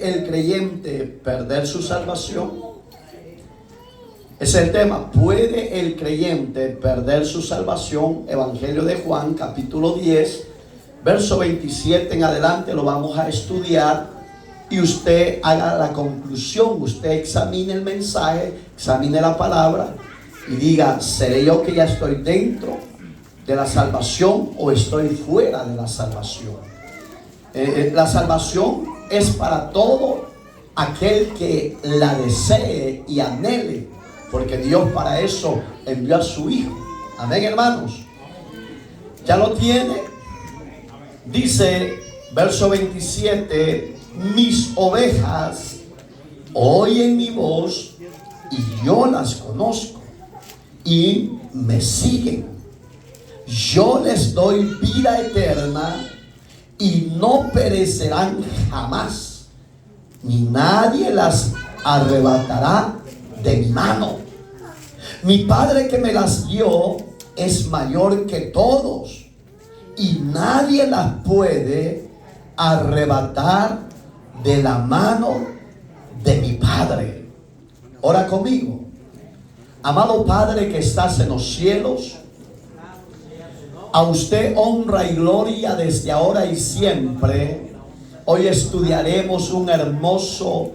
¿Puede el creyente perder su salvación? Ese es el tema. ¿Puede el creyente perder su salvación? Evangelio de Juan, capítulo 10, verso 27 en adelante lo vamos a estudiar y usted haga la conclusión. Usted examine el mensaje, examine la palabra y diga: ¿seré yo que ya estoy dentro de la salvación o estoy fuera de la salvación? La salvación es para todo aquel que la desee y anhele, porque Dios para eso envió a su Hijo. Amén, hermanos. ¿Ya lo tiene? Dice, verso 27, mis ovejas oyen mi voz y yo las conozco y me siguen. Yo les doy vida eterna y no perecerán jamás, ni nadie las arrebatará de mi mano. Mi Padre que me las dio es mayor que todos y nadie las puede arrebatar de la mano de mi Padre. Ora conmigo. Amado Padre que estás en los cielos, a usted honra y gloria desde ahora y siempre. Hoy estudiaremos un hermoso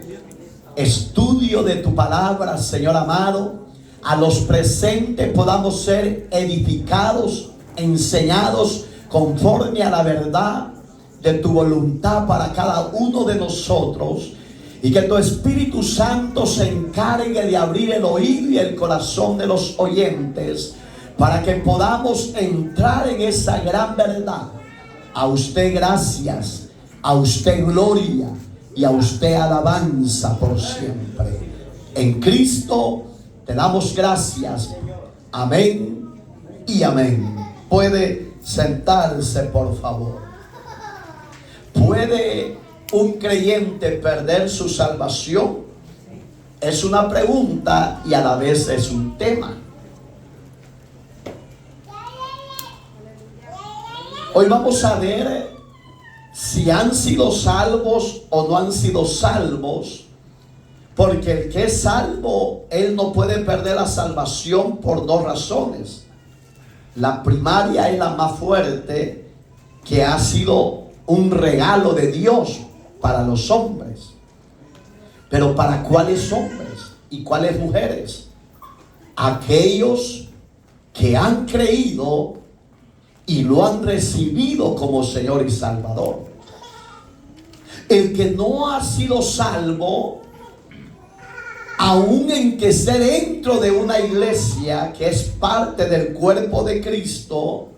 estudio de tu palabra, Señor amado. A los presentes podamos ser edificados, enseñados conforme a la verdad de tu voluntad para cada uno de nosotros, y que tu Espíritu Santo se encargue de abrir el oído y el corazón de los oyentes para que podamos entrar en esa gran verdad. A usted gracias, a usted gloria y a usted alabanza por siempre. En Cristo te damos gracias. Amén y amén. Puede sentarse, por favor. ¿Puede un creyente perder su salvación? Es una pregunta y a la vez es un tema. Hoy vamos a ver si han sido salvos o no han sido salvos, porque el que es salvo, él no puede perder la salvación por dos razones. La primaria es la más fuerte, que ha sido un regalo de Dios para los hombres. Pero ¿para cuáles hombres y cuáles mujeres? Aquellos que han creído y lo han recibido como Señor y Salvador. El que no ha sido salvo, aun en que esté dentro de una iglesia que es parte del cuerpo de Cristo,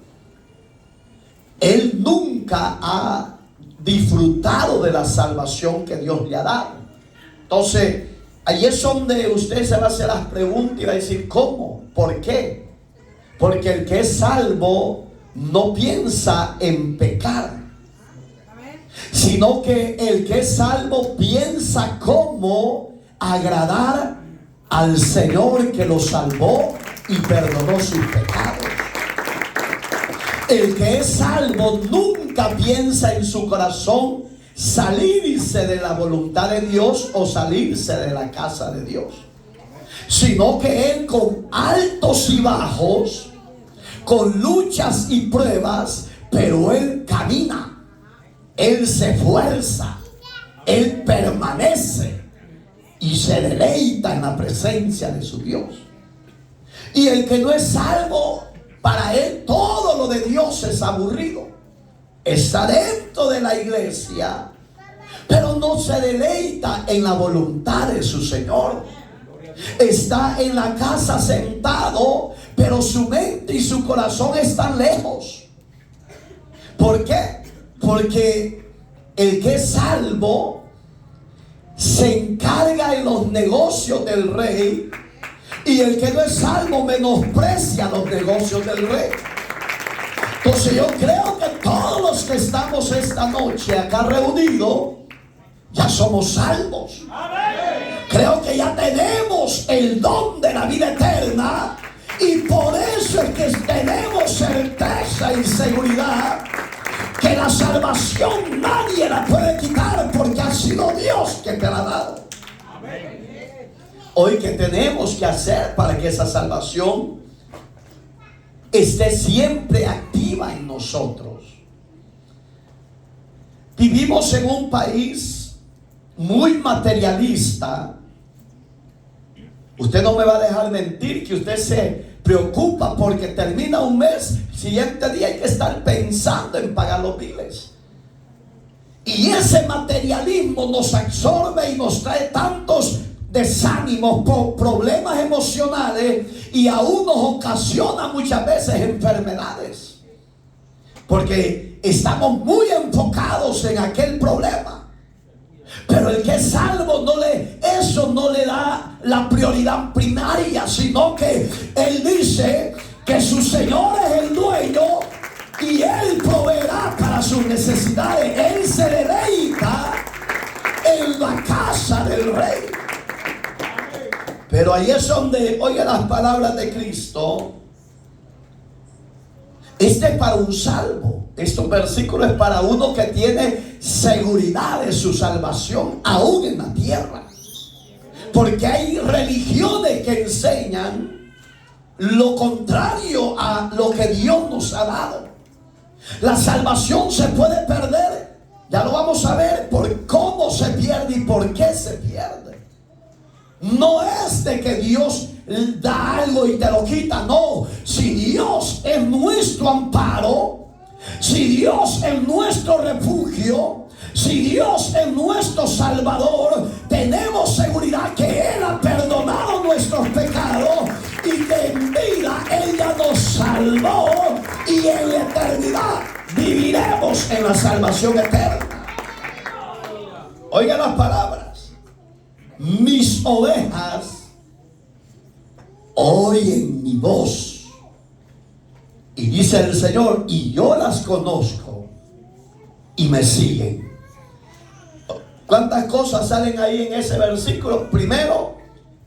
él nunca ha disfrutado de la salvación que Dios le ha dado. Entonces, ahí es donde usted se va a hacer las preguntas y va a decir: ¿cómo? ¿Por qué? Porque el que es salvo no piensa en pecar, sino que el que es salvo piensa cómo agradar al Señor que lo salvó y perdonó sus pecados. El que es salvo nunca piensa en su corazón salirse de la voluntad de Dios o salirse de la casa de Dios, sino que él, con altos y bajos, con luchas y pruebas, pero él camina, él se esfuerza, él permanece y se deleita en la presencia de su Dios. Y el que no es salvo, para él todo lo de Dios es aburrido. Está dentro de la iglesia, pero no se deleita en la voluntad de su Señor. Está en la casa sentado, pero su mente y su corazón están lejos. ¿Por qué? Porque el que es salvo se encarga en los negocios del rey, y el que no es salvo menosprecia los negocios del rey. Entonces yo creo que todos los que estamos esta noche acá reunidos ya somos salvos. Creo que ya tenemos el don de la vida eterna, y por eso es que tenemos certeza y seguridad que la salvación nadie la puede quitar porque ha sido Dios que te la ha dado. Hoy, ¿qué tenemos que hacer para que esa salvación esté siempre activa en nosotros? Vivimos en un país muy materialista. Usted no me va a dejar mentir que usted se preocupa porque termina un mes, el siguiente día hay que estar pensando en pagar los biles. Y ese materialismo nos absorbe y nos trae tantos desánimos, problemas emocionales, y aún nos ocasiona muchas veces enfermedades, porque estamos muy enfocados en aquel problema. Pero el que es salvo eso no le da la prioridad primaria, sino que él dice que su Señor es el dueño y Él proveerá para sus necesidades. Él se deleita en la casa del Rey. Pero ahí es donde oye las palabras de Cristo. Este es para un salvo. Estos versículos es para uno que tiene seguridad de su salvación aún en la tierra. Porque hay religiones que enseñan lo contrario a lo que Dios nos ha dado. La salvación se puede perder. Ya lo vamos a ver por cómo se pierde y por qué se pierde. No es de que Dios da algo y te lo quita, no. Si Dios es nuestro amparo, si Dios es nuestro refugio, si Dios es nuestro Salvador, tenemos seguridad que Él ha perdonado nuestros pecados y que en vida Él ya nos salvó, y en la eternidad viviremos en la salvación eterna. Oiga las palabras. Mis ovejas oyen mi voz, y dice el Señor, y yo las conozco y me siguen. ¿Cuántas cosas salen ahí en ese versículo? Primero,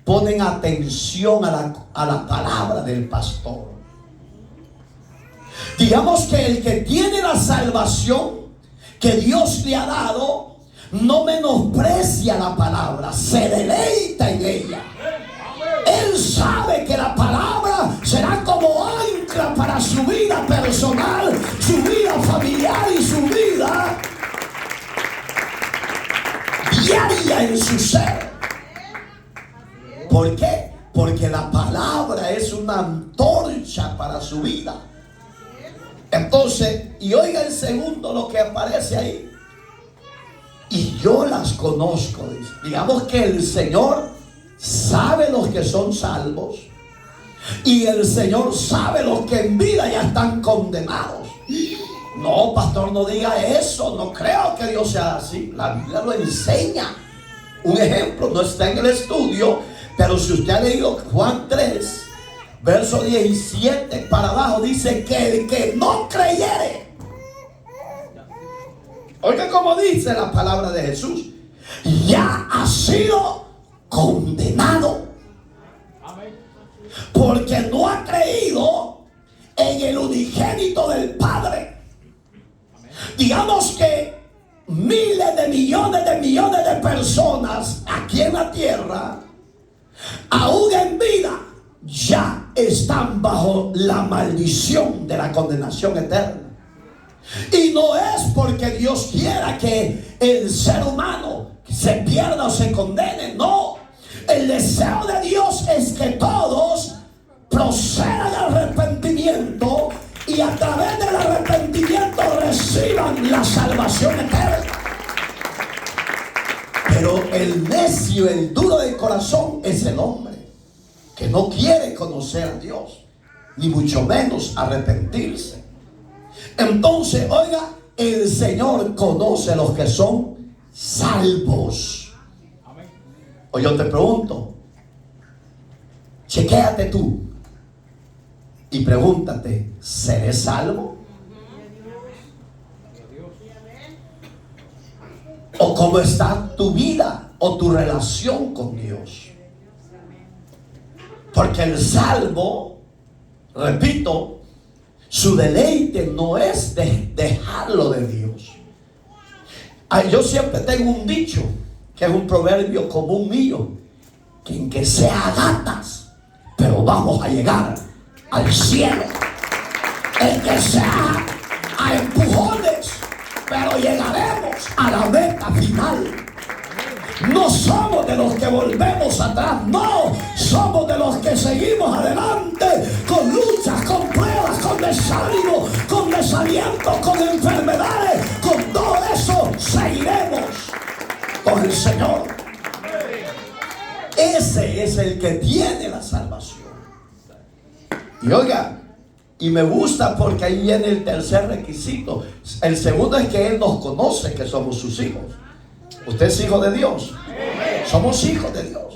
ponen atención a la palabra del pastor. Digamos que el que tiene la salvación que Dios le ha dado no menosprecia la palabra, se deleita en ella. Él sabe que la palabra será como ancla para su vida personal, su vida familiar y su vida diaria en su ser. ¿Por qué? Porque la palabra es una antorcha para su vida. Entonces, y oiga el segundo lo que aparece ahí. Y yo las conozco, dice. Digamos que el Señor sabe los que son salvos, y el Señor sabe los que en vida ya están condenados. No, pastor, no diga eso. No creo que Dios sea así. La Biblia lo enseña. Un ejemplo, no está en el estudio, pero si usted ha leído Juan 3, verso 17 para abajo, dice que el que no creyere, oiga como dice la palabra de Jesús, ya ha sido condenado, porque no ha creído en el unigénito del Padre. Digamos que miles de millones de personas aquí en la tierra, aún en vida, ya están bajo la maldición de la condenación eterna. Y no es porque Dios quiera que el ser humano se pierda o se condene, no. El deseo de Dios es que todos procedan al arrepentimiento, y a través del arrepentimiento reciban la salvación eterna. Pero el necio, el duro de corazón es el hombre que no quiere conocer a Dios, ni mucho menos arrepentirse. Entonces, oiga, el Señor conoce a los que son salvos. O yo te pregunto, chequéate tú y pregúntate, ¿seré salvo? ¿O cómo está tu vida o tu relación con Dios? Porque el salvo, repito, Su deleite no es dejarlo de Dios. Yo siempre tengo un dicho, que es un proverbio común mío, que en que sea gatas, pero vamos a llegar al cielo. En que sea a empujones, pero llegaremos a la meta final. No somos de los que volvemos atrás, no, somos de los que seguimos adelante, con luchas, con pruebas, con desánimo, con desaliento, con enfermedades, con todo eso seguiremos con el Señor. Ese es el que tiene la salvación. Y oiga, y me gusta porque ahí viene el tercer requisito. El segundo es que Él nos conoce, que somos sus hijos. ¿Usted es hijo de Dios? Somos hijos de Dios.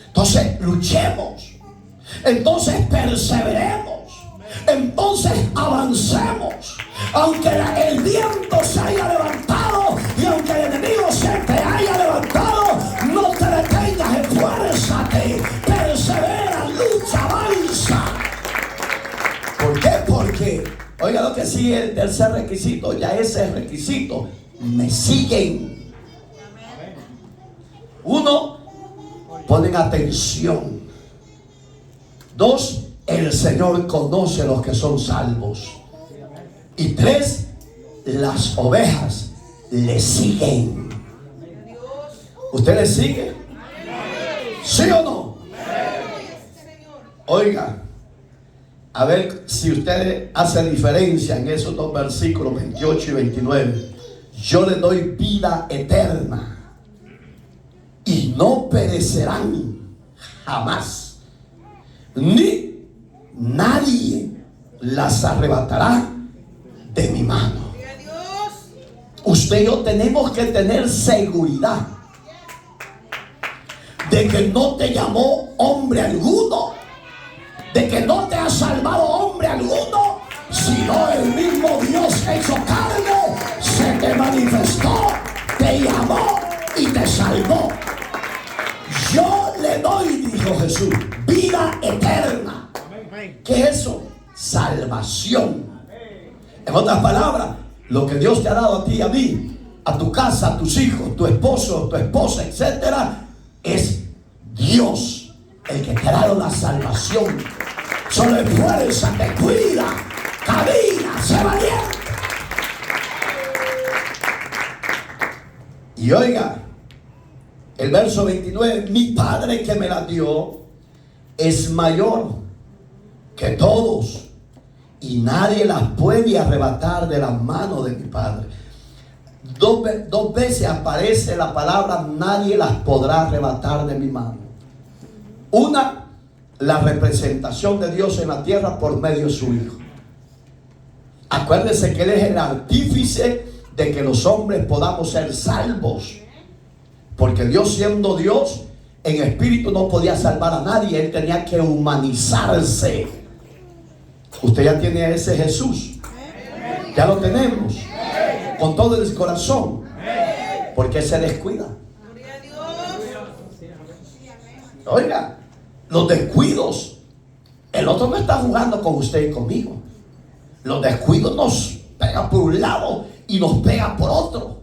Entonces luchemos. Entonces perseveremos. Entonces avancemos. Aunque el viento se haya levantado y aunque el enemigo se te haya levantado, no te detengas, esfuérzate, persevera, lucha, avanza. ¿Por qué? Porque, oiga lo que sigue el tercer requisito, ya ese requisito, me siguen. Uno, ponen atención. Dos, el Señor conoce a los que son salvos. Y tres, las ovejas le siguen. ¿Usted le sigue? ¿Sí o no? Oiga, a ver si usted hace diferencia en esos dos versículos 28 y 29. Yo le doy vida eterna y no perecerán jamás, ni nadie las arrebatará de mi mano. Usted y yo tenemos que tener seguridad de que no te llamó hombre alguno, de que no te ha salvado hombre alguno, sino el mismo Dios hecho carne se te manifestó, te llamó y te salvó. Yo le doy, dijo Jesús, vida eterna. ¿Qué es eso? Salvación. En otras palabras, lo que Dios te ha dado a ti y a mí, a tu casa, a tus hijos, tu esposo, tu esposa, etcétera, es Dios el que te ha dado la salvación. Solo esfuérzate, cuida, camina, sé valiente. Y oiga, el verso 29, mi Padre que me la dio es mayor que todos y nadie las puede arrebatar de la mano de mi Padre. Dos veces aparece la palabra nadie las podrá arrebatar de mi mano. Una, la representación de Dios en la tierra por medio de su Hijo. Acuérdense que Él es el artífice de que los hombres podamos ser salvos. Porque Dios, siendo Dios, en espíritu no podía salvar a nadie. Él tenía que humanizarse. Usted ya tiene a ese Jesús. Ya lo tenemos. Con todo el corazón. Porque se descuida. Oiga, los descuidos. El otro no está jugando con usted y conmigo. Los descuidos nos pegan por un lado y nos pegan por otro.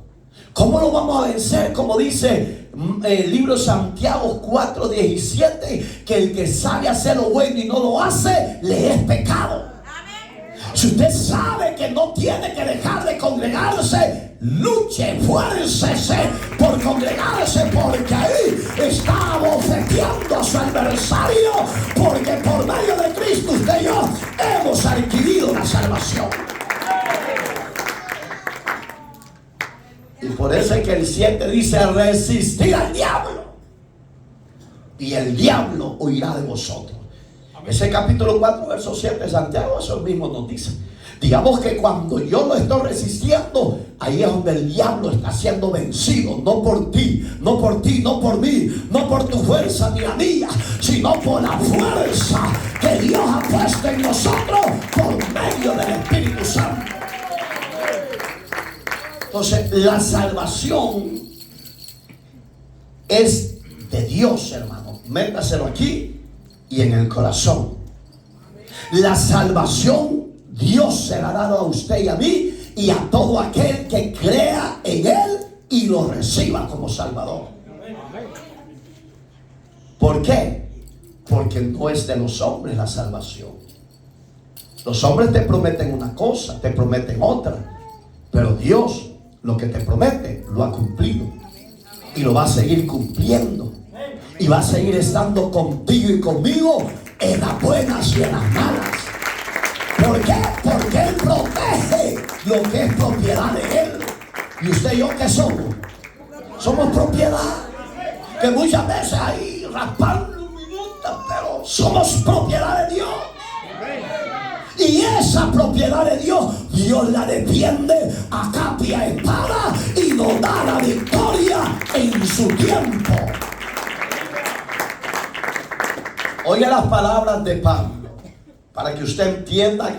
¿Cómo lo vamos a vencer? Como dice el libro de Santiago 4:17, que el que sabe hacer lo bueno y no lo hace, le es pecado. Si usted sabe que no tiene que dejar de congregarse, luche, esfuércese por congregarse, porque ahí está abofeteando a su adversario, porque por medio de Cristo usted y yo hemos adquirido la salvación. Y por eso es que el 7 dice: resistir al diablo y el diablo huirá de vosotros. Ese capítulo 4 verso 7 de Santiago, eso mismo nos dice. Digamos que cuando yo lo estoy resistiendo, ahí es donde el diablo está siendo vencido. No por ti, no por ti, no por mí, no por tu fuerza ni la mía, sino por la fuerza que Dios ha puesto en nosotros por medio del Espíritu Santo. Entonces, la salvación es de Dios, hermano. Métaselo aquí y en el corazón. La salvación Dios se la ha dado a usted y a mí y a todo aquel que crea en Él y lo reciba como Salvador. ¿Por qué? Porque no es de los hombres la salvación. Los hombres te prometen una cosa, te prometen otra, pero Dios lo que te promete lo ha cumplido y lo va a seguir cumpliendo y va a seguir estando contigo y conmigo en las buenas y en las malas. ¿Por qué? Porque Él protege lo que es propiedad de Él. ¿Y usted y yo qué somos? Somos propiedad, que muchas veces ahí raspando un minuto, pero somos propiedad de Dios. Y esa propiedad de Dios, Dios la defiende a capa y a espada y nos da la victoria en su tiempo. Oiga las palabras de Pablo, para que usted entienda.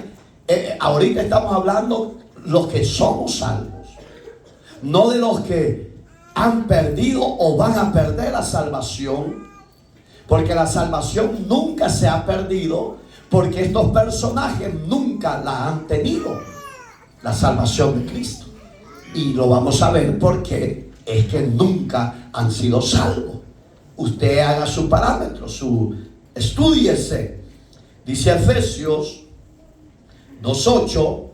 Ahorita estamos hablando los que somos salvos, no de los que han perdido o van a perder la salvación, porque la salvación nunca se ha perdido, porque estos personajes nunca la han tenido, la salvación de Cristo. Y lo vamos a ver porque es que nunca han sido salvos. Usted haga su parámetro, estúdiese. Dice Efesios 2:8,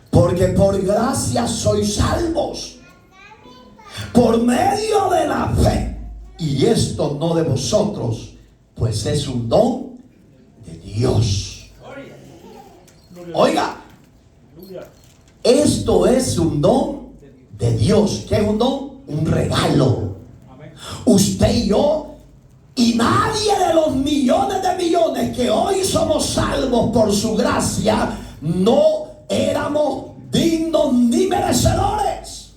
porque por gracia sois salvos, por medio de la fe, y esto no de vosotros, pues es un don de Dios. Oiga, esto es un don de Dios. ¿Qué es un don? Un regalo. Usted y yo, y nadie de los millones de millones que hoy somos salvos por su gracia, no éramos dignos ni merecedores.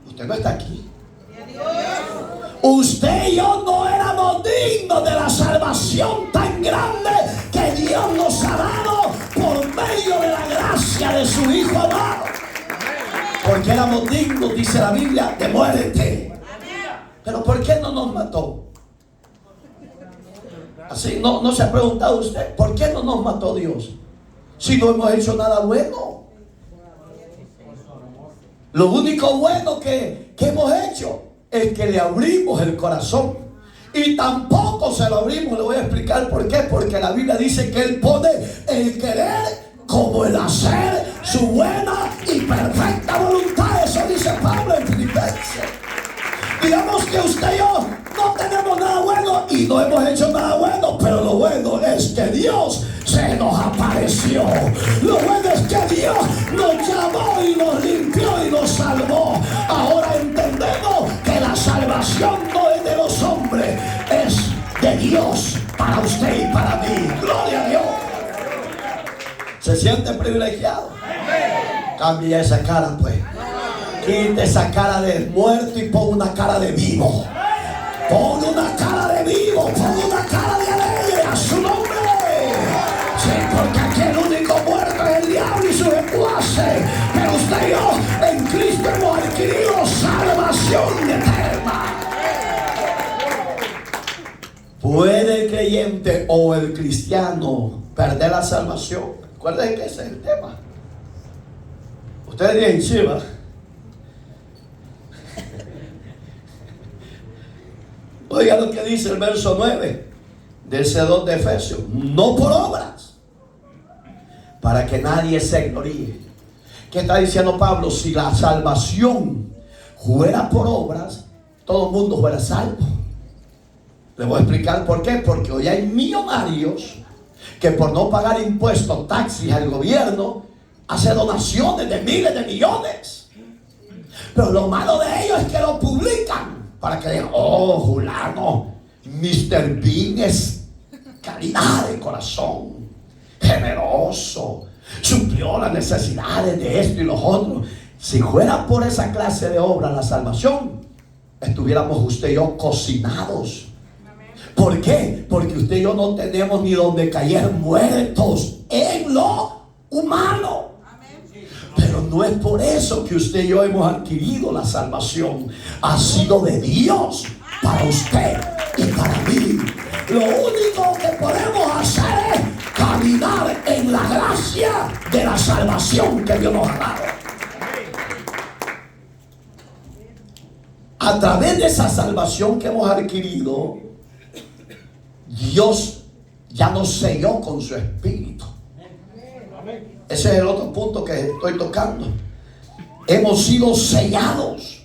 Usted no está aquí. Usted y yo no éramos dignos de la salvación tan grande que Dios nos ha dado por medio de la gracia de su Hijo amado. Porque éramos dignos, dice la Biblia, de muerte. Pero ¿por qué no nos mató? Así no se ha preguntado usted, ¿por qué no nos mató Dios? Si no hemos hecho nada bueno. Lo único bueno que hemos hecho es que le abrimos el corazón. Y tampoco se lo abrimos, le voy a explicar por qué. Porque la Biblia dice que Él pone el querer como el hacer, su buena y perfecta voluntad. Eso dice Pablo en Filipenses. Digamos que usted y yo no tenemos nada bueno y no hemos hecho nada bueno, pero lo bueno es que Dios se nos apareció. Lo bueno es que Dios nos llamó y nos limpió y nos salvó. Ahora entendemos que la salvación no es de los hombres, es de Dios para usted y para mí. Gloria a Dios. ¿Se siente privilegiado? Cambia esa cara, pues. Quite esa cara de muerto y pon una cara de vivo. Pon una cara de vivo, pon una cara de alegre a su nombre. Sí, porque aquí el único muerto es el diablo y sus secuaces. Pero usted y yo en Cristo hemos adquirido salvación eterna. ¿Puede el creyente o el cristiano perder la salvación? Recuerden que ese es el tema. Ustedes digan, sí, ¿verdad? Oiga lo que dice el verso 9 de ese 2 de Efesios. No por obras, para que nadie se gloríe. ¿Qué está diciendo Pablo? Si la salvación fuera por obras, todo el mundo fuera salvo. Le voy a explicar por qué. Porque hoy hay millonarios que por no pagar impuestos, taxis al gobierno, hace donaciones de miles de millones. Pero lo malo de ellos es que lo publican para que digan, oh, fulano, Mr. Bean es caridad de corazón, generoso, suplió las necesidades de esto y los otros. Si fuera por esa clase de obra la salvación, estuviéramos usted y yo cocinados. ¿Por qué? Porque usted y yo no tenemos ni donde caer muertos en lo humano. Pero no es por eso que usted y yo hemos adquirido la salvación. Ha sido de Dios para usted y para mí. Lo único que podemos hacer es caminar en la gracia de la salvación que Dios nos ha dado. A través de esa salvación que hemos adquirido, Dios ya nos selló con su Espíritu. Ese es el otro punto que estoy tocando. Hemos sido sellados.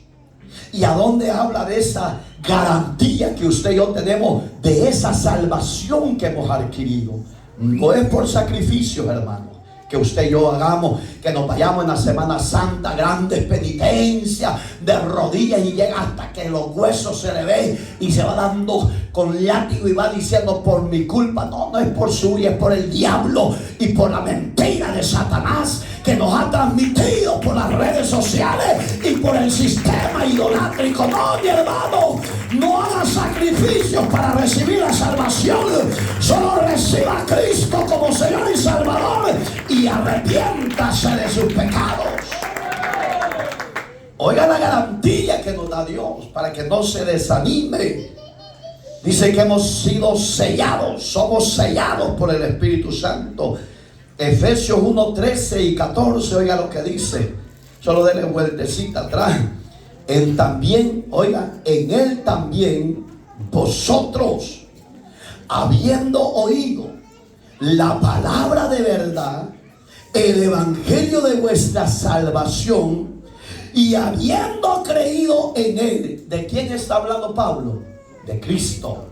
¿Y a dónde habla de esa garantía que usted y yo tenemos de esa salvación que hemos adquirido? No es por sacrificios, hermano, que usted y yo hagamos, que nos vayamos en la Semana Santa, grandes penitencias, de rodillas, y llega hasta que los huesos se le ven y se va dando con látigo y va diciendo: por mi culpa. No, no es por suya, es por el diablo y por la mentira de Satanás que nos ha transmitido por las redes sociales y por el sistema idolátrico. No, mi hermano, no haga sacrificios para recibir la salvación. Solo reciba a Cristo como Señor y Salvador y arrepiéntase de sus pecados. Oiga la garantía que nos da Dios para que no se desanime. Dice que hemos sido sellados, somos sellados por el Espíritu Santo. Efesios 1, 13 y 14, oiga lo que dice. Solo denle vueltecita atrás. En él también vosotros, habiendo oído la palabra de verdad, el evangelio de vuestra salvación, y habiendo creído en él. ¿De quién está hablando Pablo? De Cristo.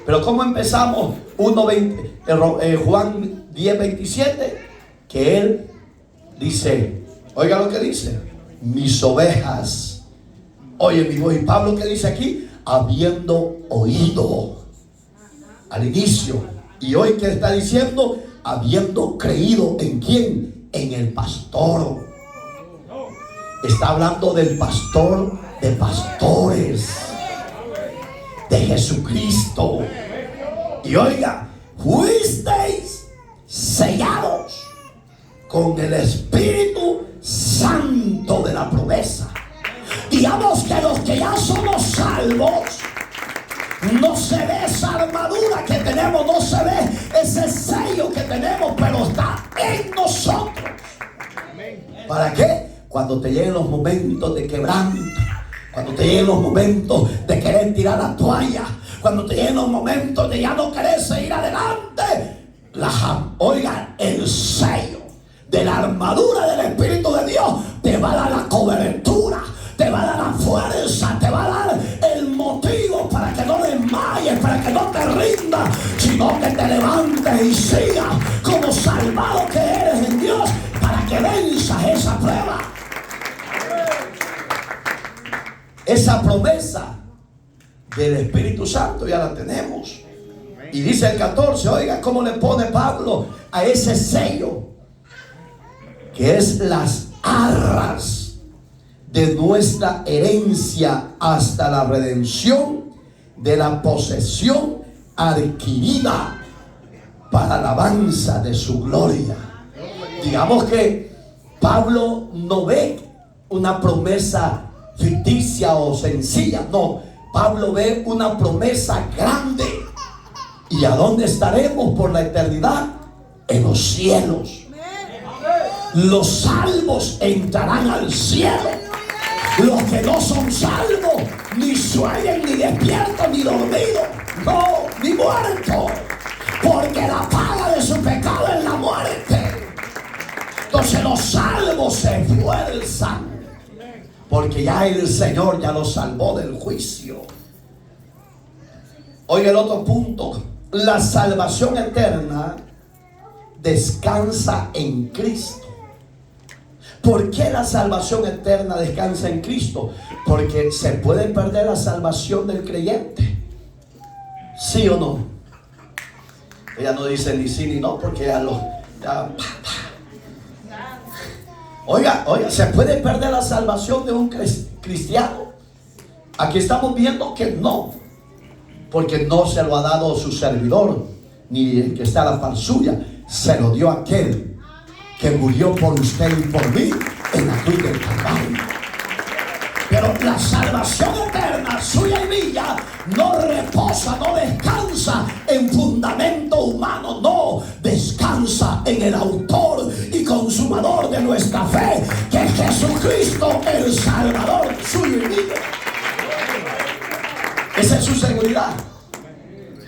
Pero ¿cómo empezamos? Juan 10, 27, que él dice, oiga lo que dice: mis ovejas oyen mi voz. Y Pablo, ¿qué dice aquí? Habiendo oído al inicio. Y hoy, ¿qué está diciendo? Habiendo creído. ¿En quién? En el pastor. Está hablando del pastor de pastores, de Jesucristo. Y oiga, fuisteis sellados con el Espíritu Santo de la promesa. Digamos que los que ya somos salvos, no se ve esa armadura que tenemos, no se ve ese sello que tenemos, pero está en nosotros. ¿Para qué? Cuando te lleguen los momentos de quebranto, cuando te lleguen los momentos de querer tirar la toalla, cuando te lleguen los momentos de ya no querer seguir adelante, oiga, el sello de la armadura del Espíritu de Dios te va a dar la cobertura, te va a dar la fuerza, te va a dar el motivo para que no desmayes, para que no te rindas, sino que te levantes y sigas como salvado que eres en Dios, para que venzas esa prueba. Esa promesa del Espíritu Santo ya la tenemos. Y dice el 14, oiga cómo le pone Pablo a ese sello, que es las arras de nuestra herencia hasta la redención de la posesión adquirida para alabanza de su gloria. Digamos que Pablo no ve una promesa ficticia o sencilla, no. Pablo ve una promesa grande. ¿Y a dónde estaremos por la eternidad? En los cielos. Los salvos entrarán al cielo. Los que no son salvos ni sueñan, ni despiertos, ni dormidos, no, ni muertos, porque la paga de su pecado es la muerte. Entonces los salvos se esfuerzan, porque ya el Señor ya los salvó del juicio. Oiga el otro punto: la salvación eterna descansa en Cristo. ¿Por qué la salvación eterna descansa en Cristo? Porque se puede perder la salvación del creyente. ¿Sí o no? Ella no dice ni sí ni no, porque Oiga, se puede perder la salvación de un cristiano. Aquí estamos viendo que no, porque no se lo ha dado su servidor, ni el que está a la par suya. Se lo dio aquel que murió por usted y por mí en la cruz del Calvario. Pero la salvación eterna suya y mía no reposa, no descansa en fundamento humano, no descansa descansa en el autor y consumador de nuestra fe, que es Jesucristo, el Salvador suyo y mío. Esa es su seguridad.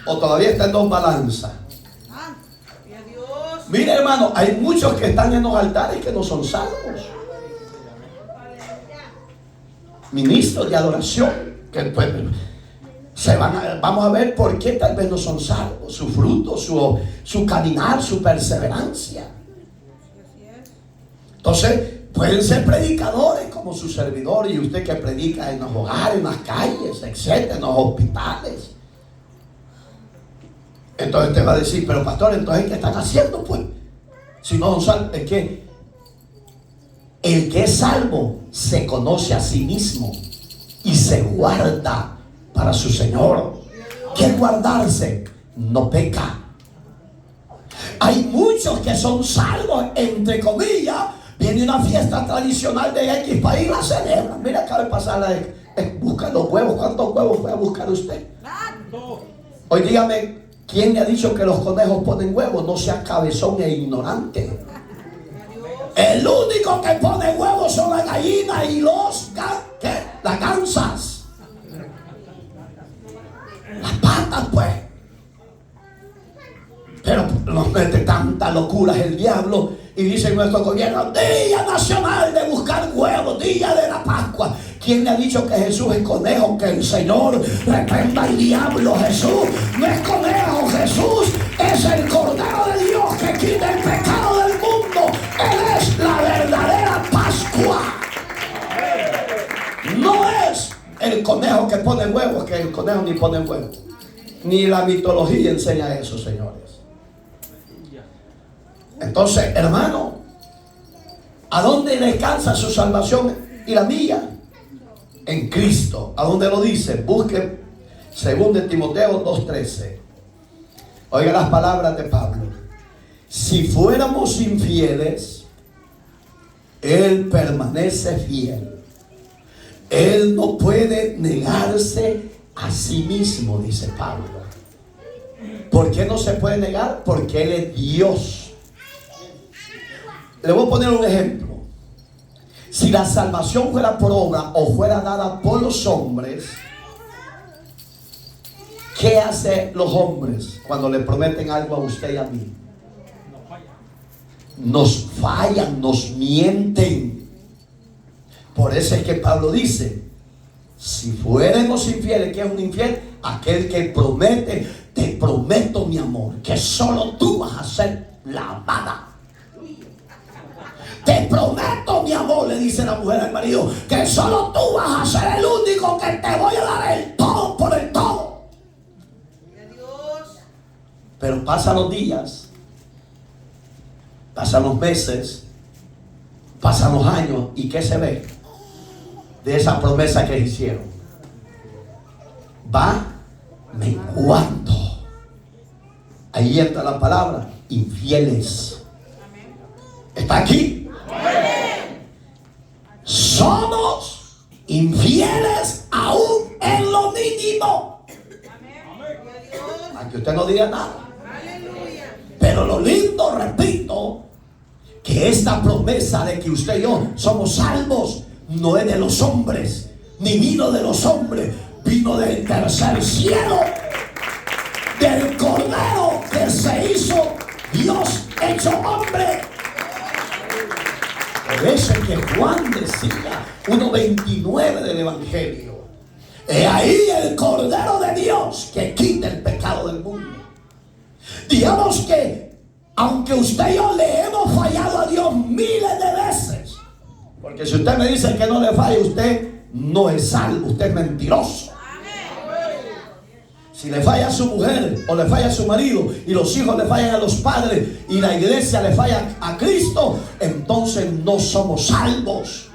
O todavía está en dos balanzas. Mire, hermano, hay muchos que están en los altares que no son salvos. Ministros de adoración que pues, vamos a ver por qué tal vez no son salvos, su fruto, su caminar, su perseverancia. Entonces pueden ser predicadores como su servidor y usted que predica en los hogares, en las calles, etcétera, en los hospitales. Entonces te va a decir, pero pastor, entonces ¿qué están haciendo? Pues si no son salvos, es que el que es salvo se conoce a sí mismo y se guarda para su Señor. ¿Qué es guardarse? No peca. Hay muchos que son salvos, entre comillas. Viene una fiesta tradicional de X país, la celebran. Mira, acaba de pasar buscar los huevos. ¿Cuántos huevos fue a buscar usted? Hoy dígame, ¿quién le ha dicho que los conejos ponen huevos? No sea cabezón e ignorante. El único que pone huevos son las gallinas y las gansas. Las patas, pues. Pero nos mete tanta locura el diablo y dice nuestro gobierno: Día Nacional de buscar huevos, Día de la Pascua. ¿Quién le ha dicho que Jesús es conejo? Que el Señor reprenda al diablo. Jesús no es conejo, Jesús es el Cordero de Dios que quita el pecado del mundo. Él es la verdadera Pascua. No es el conejo que pone huevos, que el conejo ni pone huevos. Ni la mitología enseña eso, señores. Entonces, hermano, ¿a dónde descansa su salvación y la mía? En Cristo. ¿A dónde lo dice? Busque 2 Timoteo 2:13. Oiga las palabras de Pablo. Si fuéramos infieles, Él permanece fiel. Él no puede negarse a sí mismo, dice Pablo. ¿Por qué no se puede negar? Porque Él es Dios. Le voy a poner un ejemplo. Si la salvación fuera por obra o fuera dada por los hombres, ¿qué hacen los hombres cuando le prometen algo a usted y a mí? Nos fallan, nos mienten. Por eso es que Pablo dice: si fuéramos infieles, ¿qué es un infiel? Aquel que promete: te prometo, mi amor, que solo tú vas a ser la amada. Te prometo, mi amor, le dice la mujer al marido, que solo tú vas a ser el único que te voy a dar el todo por el todo. Pero pasan los días, pasan los meses, pasan los años, ¿y qué se ve de esa promesa que hicieron? Va menguando. Ahí entra la palabra infieles. ¿Está aquí? Somos infieles aún en lo mínimo. Aunque usted no diga nada. Pero lo lindo, repito, que esta promesa de que usted y yo somos salvos no es de los hombres, ni vino de los hombres, vino del tercer cielo, del Cordero que se hizo Dios hecho hombre. Por eso es que Juan decía, 1:29 del Evangelio: he ahí el Cordero de Dios que quita el pecado del mundo. Digamos que aunque usted y yo le hemos fallado a Dios miles de veces, porque si usted me dice que no le falla, usted no es salvo, usted es mentiroso. Si le falla a su mujer o le falla a su marido y los hijos le fallan a los padres y la iglesia le falla a Cristo, entonces no somos salvos,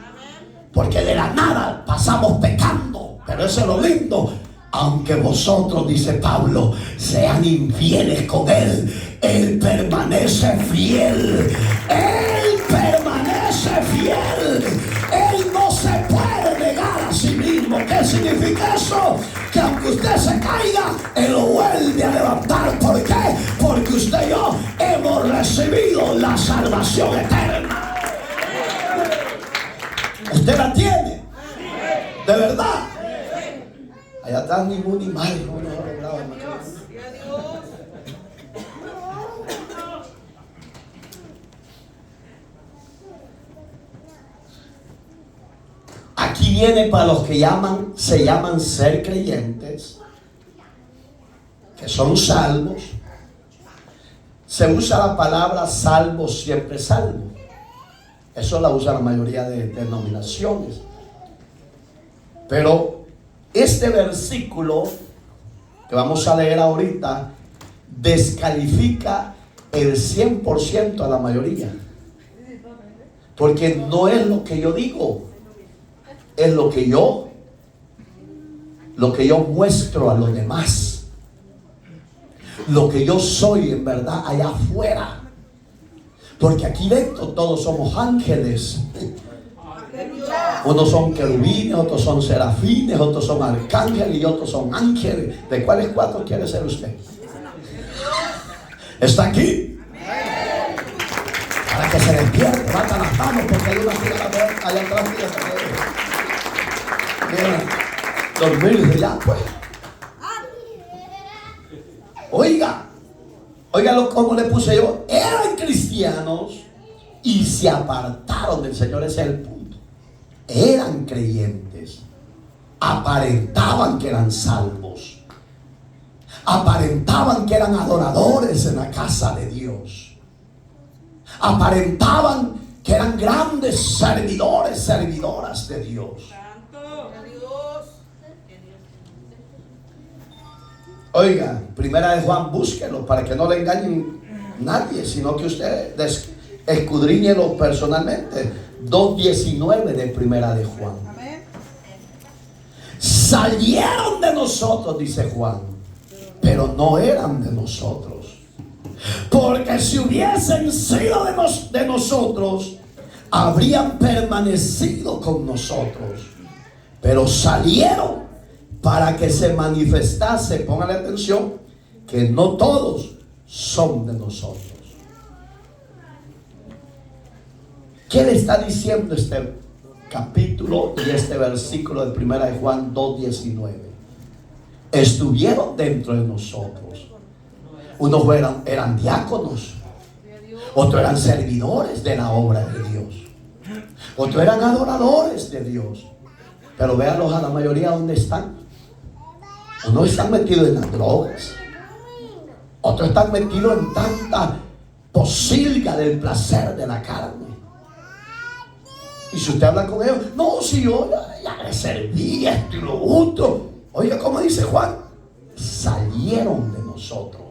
porque de la nada pasamos pecando. Pero eso es lo lindo: aunque vosotros, dice Pablo, sean infieles con Él, Él permanece fiel. Él permanece fiel. Él no se puede negar a sí mismo. ¿Qué significa eso? Que aunque usted se caiga, Él lo vuelve a levantar. ¿Por qué? Porque usted y yo hemos recibido la salvación eterna. Usted la tiene. De verdad. Allá atrás ningún animal. Aquí viene para los que se llaman ser creyentes, que son salvos. Se usa la palabra salvo, siempre salvo. Eso la usa la mayoría de denominaciones. Pero este versículo que vamos a leer ahorita descalifica el 100% a la mayoría. Porque no es lo que yo digo, es lo que yo muestro a los demás. Lo que yo soy en verdad allá afuera. Porque aquí dentro todos somos ángeles. Unos son querubines, otros son serafines, otros son arcángeles y otros son ángeles. ¿De cuáles cuatro quiere ser usted? ¿Está aquí? Para que se despierte, levanta las manos porque hay una fila allá atrás. Dormirse ya pues. Óigalo como le puse yo. Eran cristianos y se apartaron del Señor. Ese es el punto. Eran creyentes, aparentaban que eran salvos, aparentaban que eran adoradores en la casa de Dios, aparentaban que eran grandes servidores, servidoras de Dios. Oiga, primera de Juan, búsquelo para que no le engañen nadie, sino que usted escudriñelo personalmente. 2:19 de primera de Juan. Salieron de nosotros, dice Juan, pero no eran de nosotros. Porque si hubiesen sido de nosotros, habrían permanecido con nosotros. Pero salieron para que se manifestase, póngale atención, que no todos son de nosotros. ¿Qué le está diciendo este capítulo y este versículo de primera de Juan 2:19? Estuvieron dentro de nosotros. Unos eran diáconos, otros eran servidores de la obra de Dios, otros eran adoradores de Dios. Pero véanlos a la mayoría donde están. Unos están metidos en las drogas, otros están metidos en tanta posilga del placer de la carne. Y si usted habla con ellos, no, si yo ya le serví esto y lo otro. Oiga, como dice Juan, salieron de nosotros.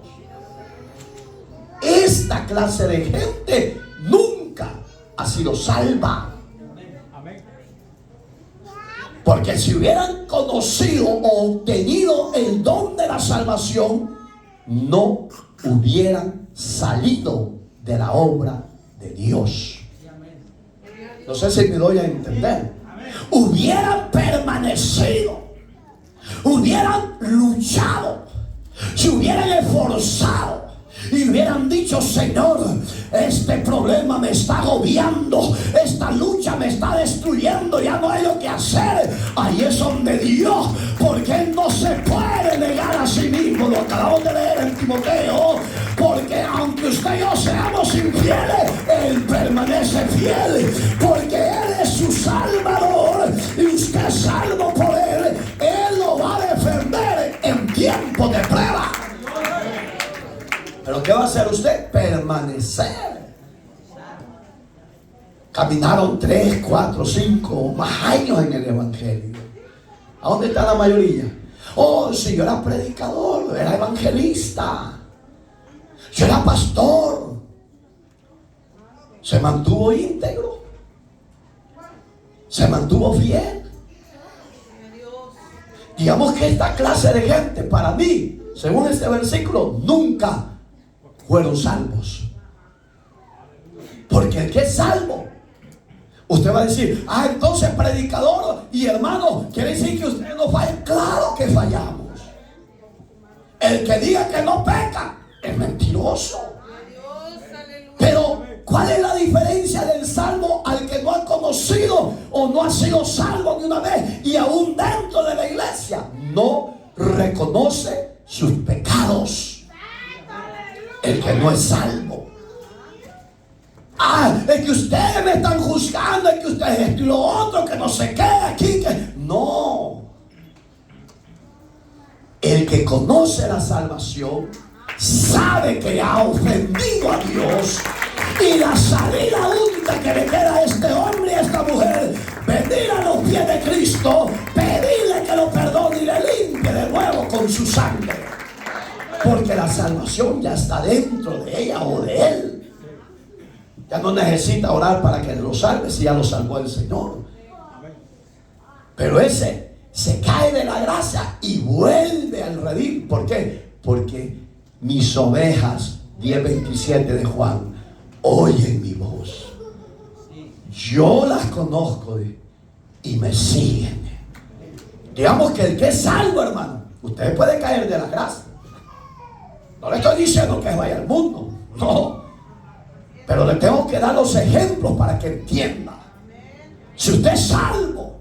Esta clase de gente nunca ha sido salva. Porque si hubieran conocido o obtenido el don de la salvación, no hubieran salido de la obra de Dios. No sé si me doy a entender. Hubieran permanecido, hubieran luchado, se hubieran esforzado y hubieran dicho: Señor, este problema me está agobiando, esta lucha me está destruyendo, ya no hay lo que hacer. Ahí es donde Dios, porque Él no se puede negar a sí mismo. Lo acabamos de leer en Timoteo. Porque aunque usted y yo seamos infieles, Él permanece fiel, porque Él es su Salvador y usted es salvo por Él. Él lo va a defender en tiempo de prueba. Pero ¿qué va a hacer usted? Permanecer. Caminaron 3, 4, 5 más años en el Evangelio. ¿A dónde está la mayoría? Oh, si yo era predicador, era evangelista, yo era pastor. Se mantuvo íntegro, se mantuvo fiel. Digamos que esta clase de gente, para mí, según este versículo, nunca fueron salvos. Porque el que es salvo, usted va a decir: entonces predicador y hermano, quiere decir que ustedes no fallan. Claro que fallamos. El que diga que no peca es mentiroso. Pero ¿cuál es la diferencia del salvo al que no ha conocido o no ha sido salvo ni una vez y aún dentro de la iglesia no reconoce sus pecados? El que no es salvo. Es que ustedes me están juzgando, es que ustedes esto y lo otro, que no sé qué, aquí, que... No. El que conoce la salvación sabe que ha ofendido a Dios y la salida única que le queda a este hombre y a esta mujer, venir a los pies de Cristo, pedirle que lo perdone y le limpie de nuevo con su sangre, porque la salvación ya está dentro de ella o de él. Ya no necesita orar para que lo salve si ya lo salvó el Señor. Pero ese se cae de la gracia y vuelve al redil. ¿Por qué? Porque mis ovejas, 10:27 de Juan, oyen mi voz. Yo las conozco y me siguen. Digamos que el que es salvo, hermano, usted puede caer de la gracia. No le estoy diciendo que vaya al mundo, no. Pero le tengo que dar los ejemplos para que entienda. Si usted es salvo,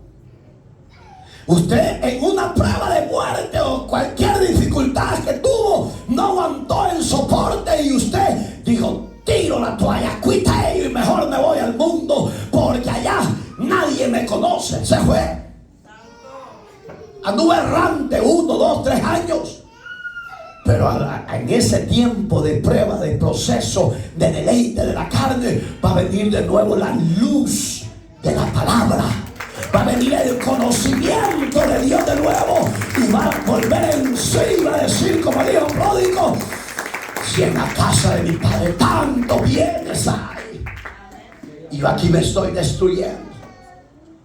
usted en una prueba de muerte o cualquier dificultad que tuvo, no aguantó el soporte y usted dijo: tiro la toalla, quité y mejor me voy al mundo porque allá nadie me conoce. Se fue. Anduve errante 1, 2, 3 años. Pero en ese tiempo de prueba, de proceso, de deleite de la carne, va a venir de nuevo la luz de la palabra. Va a venir el conocimiento de Dios de nuevo y va a volver en sí y va a decir como el hijo pródigo: si en la casa de mi padre tantos bienes hay, y yo aquí me estoy destruyendo,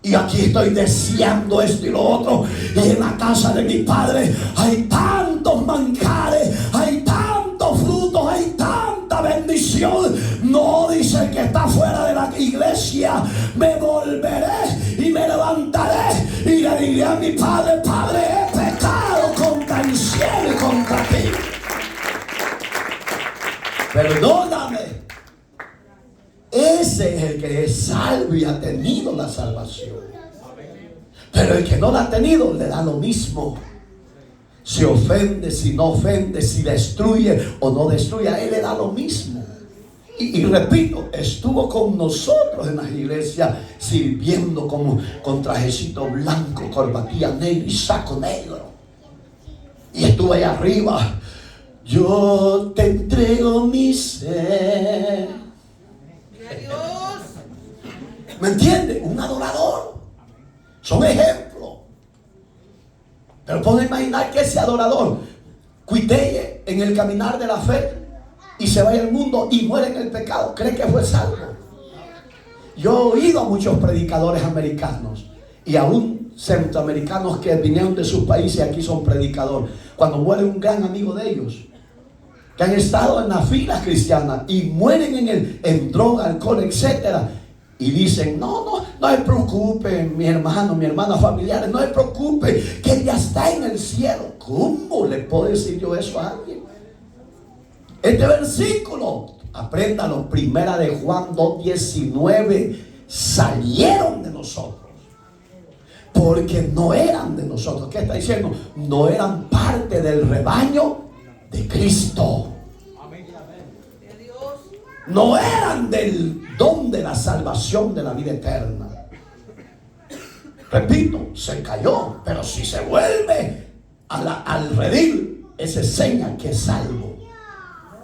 y aquí estoy deseando esto y lo otro, y en la casa de mi padre hay tantos manjares, hay tantos frutos, hay tanta bendición. No, dice el que está fuera de la iglesia: me volveré y me levantaré y le diré a mi padre: Padre, he pecado contra el cielo y contra ti, perdóname. Ese es el que es salvo y ha tenido la salvación. Pero el que no la ha tenido, le da lo mismo. Si ofende, si no ofende, si destruye o no destruye, a él le da lo mismo. Y repito, estuvo con nosotros en las iglesias sirviendo con trajecito blanco, corbatilla negra y saco negro. Y estuvo ahí arriba: yo te entrego mi ser. ¿Me entiende? Un adorador. Son ejemplos. Pero puedo imaginar que ese adorador cuitee en el caminar de la fe y se vaya al mundo y muere en el pecado. ¿Cree que fue salvo? Yo he oído a muchos predicadores americanos y aún centroamericanos que vinieron de sus países y aquí son predicadores. Cuando muere un gran amigo de ellos, que han estado en las filas cristianas y mueren en droga, alcohol, etcétera, y dicen: no se preocupe, mi hermano, mi hermana, familiares, no se preocupe, que ya está en el cielo. ¿Cómo le puedo decir yo eso a alguien? Este versículo, apréndalo, 1 de Juan 2:19, salieron de nosotros porque no eran de nosotros. ¿Qué está diciendo? No eran parte del rebaño de Cristo. No eran del don de la salvación de la vida eterna. Repito, se cayó, pero si se vuelve al redil, ese seña que es salvo.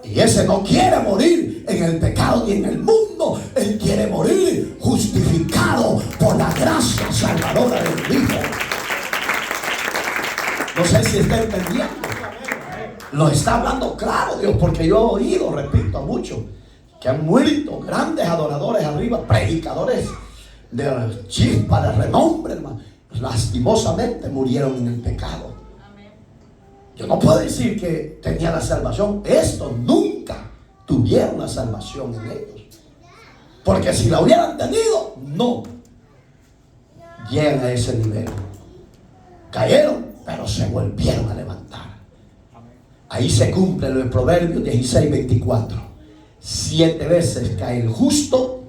Y ese no quiere morir en el pecado ni en el mundo. Él quiere morir justificado por la gracia salvadora del Hijo. No sé si está entendiendo. Lo está hablando claro Dios, porque yo he oído, repito, a muchos que han muerto, grandes adoradores arriba, predicadores de chispa, de renombre, hermano. Lastimosamente murieron en el pecado. Yo no puedo decir que tenía la salvación. Estos nunca tuvieron la salvación en ellos, porque si la hubieran tenido, no llegan a ese nivel. Cayeron, pero se volvieron a levantar. Ahí se cumple lo de Proverbios 16:24. 7 veces cae el justo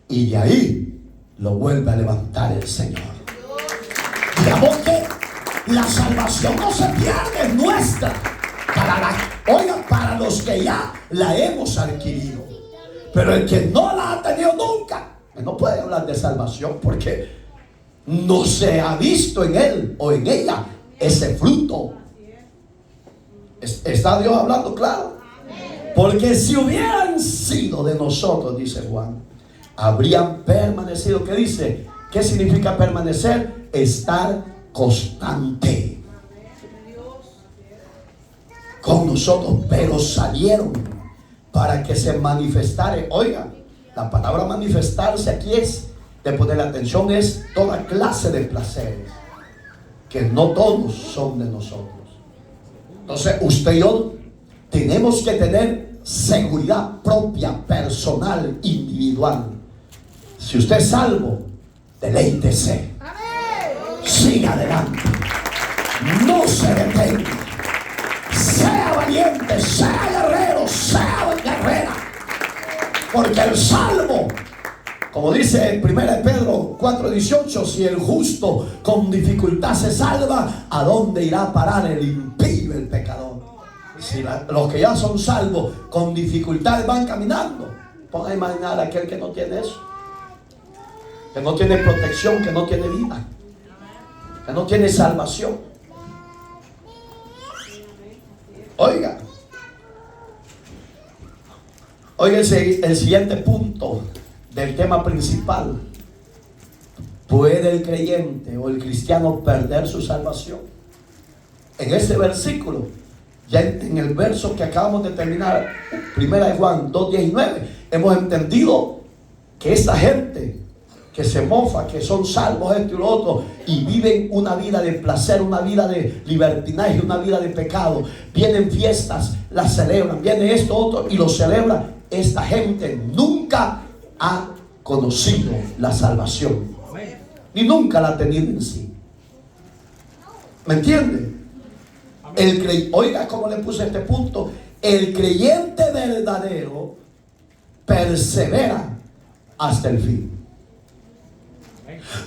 y de ahí lo vuelve a levantar el Señor. Digamos que la salvación no se pierde, es nuestra. Para los que ya la hemos adquirido. Pero el que no la ha tenido nunca, no puede hablar de salvación porque no se ha visto en él o en ella ese fruto. ¿Está Dios hablando claro? Porque si hubieran sido de nosotros, dice Juan, habrían permanecido. ¿Qué dice? ¿Qué significa permanecer? Estar constante con nosotros, pero salieron para que se manifestara. Oiga, la palabra manifestarse aquí es, de poner atención, es toda clase de placeres, que no todos son de nosotros. Entonces usted y yo tenemos que tener seguridad propia, personal, individual. Si usted es salvo, deleítese. Siga adelante. No se detenga. Sea valiente, sea guerrero, sea guerrera. Porque el salvo, como dice en 1 Pedro 4:18, si el justo con dificultad se salva, ¿a dónde irá a parar el impío, el pecador? Si los que ya son salvos con dificultad van caminando, ponga a imaginar a aquel que no tiene eso, que no tiene protección, que no tiene vida, que no tiene salvación. Oiga el siguiente punto del tema principal. ¿Puede el creyente o el cristiano perder su salvación? En este versículo, ya en el verso que acabamos de terminar, 1 Juan 2:19, hemos entendido que esta gente que se mofa, que son salvos esto y lo otro, y viven una vida de placer, una vida de libertinaje, una vida de pecado, vienen fiestas, las celebran, viene esto, otro, y lo celebran. Esta gente nunca ha conocido la salvación, ni nunca la ha tenido en sí. ¿Me entiende? Oiga cómo le puse este punto. El creyente verdadero persevera hasta el fin.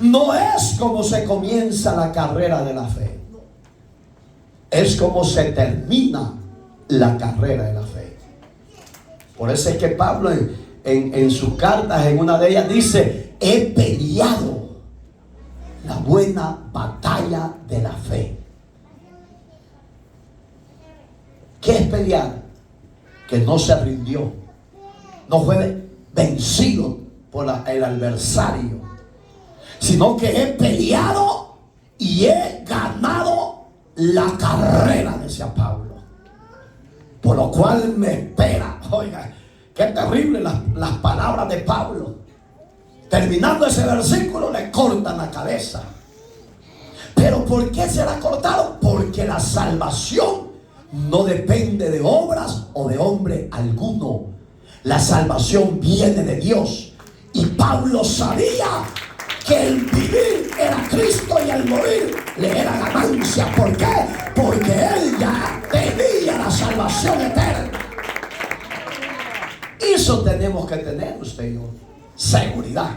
No es como se comienza la carrera de la fe, es como se termina la carrera de la fe. Por eso es que Pablo en sus cartas, en una de ellas dice: he peleado la buena batalla de la fe. ¿Qué es pelear? Que no se rindió, no fue vencido por el adversario, sino que he peleado y he ganado la carrera, decía Pablo, por lo cual me espera. Oiga, qué terrible las palabras de Pablo. Terminando ese versículo, le cortan la cabeza. ¿Pero por qué se la cortaron? Porque la salvación no depende de obras o de hombre alguno. La salvación viene de Dios. Y Pablo sabía que el vivir era Cristo y el morir le era ganancia. ¿Por qué? Porque él ya tenía la salvación eterna. Eso tenemos que tener usted y yo. Seguridad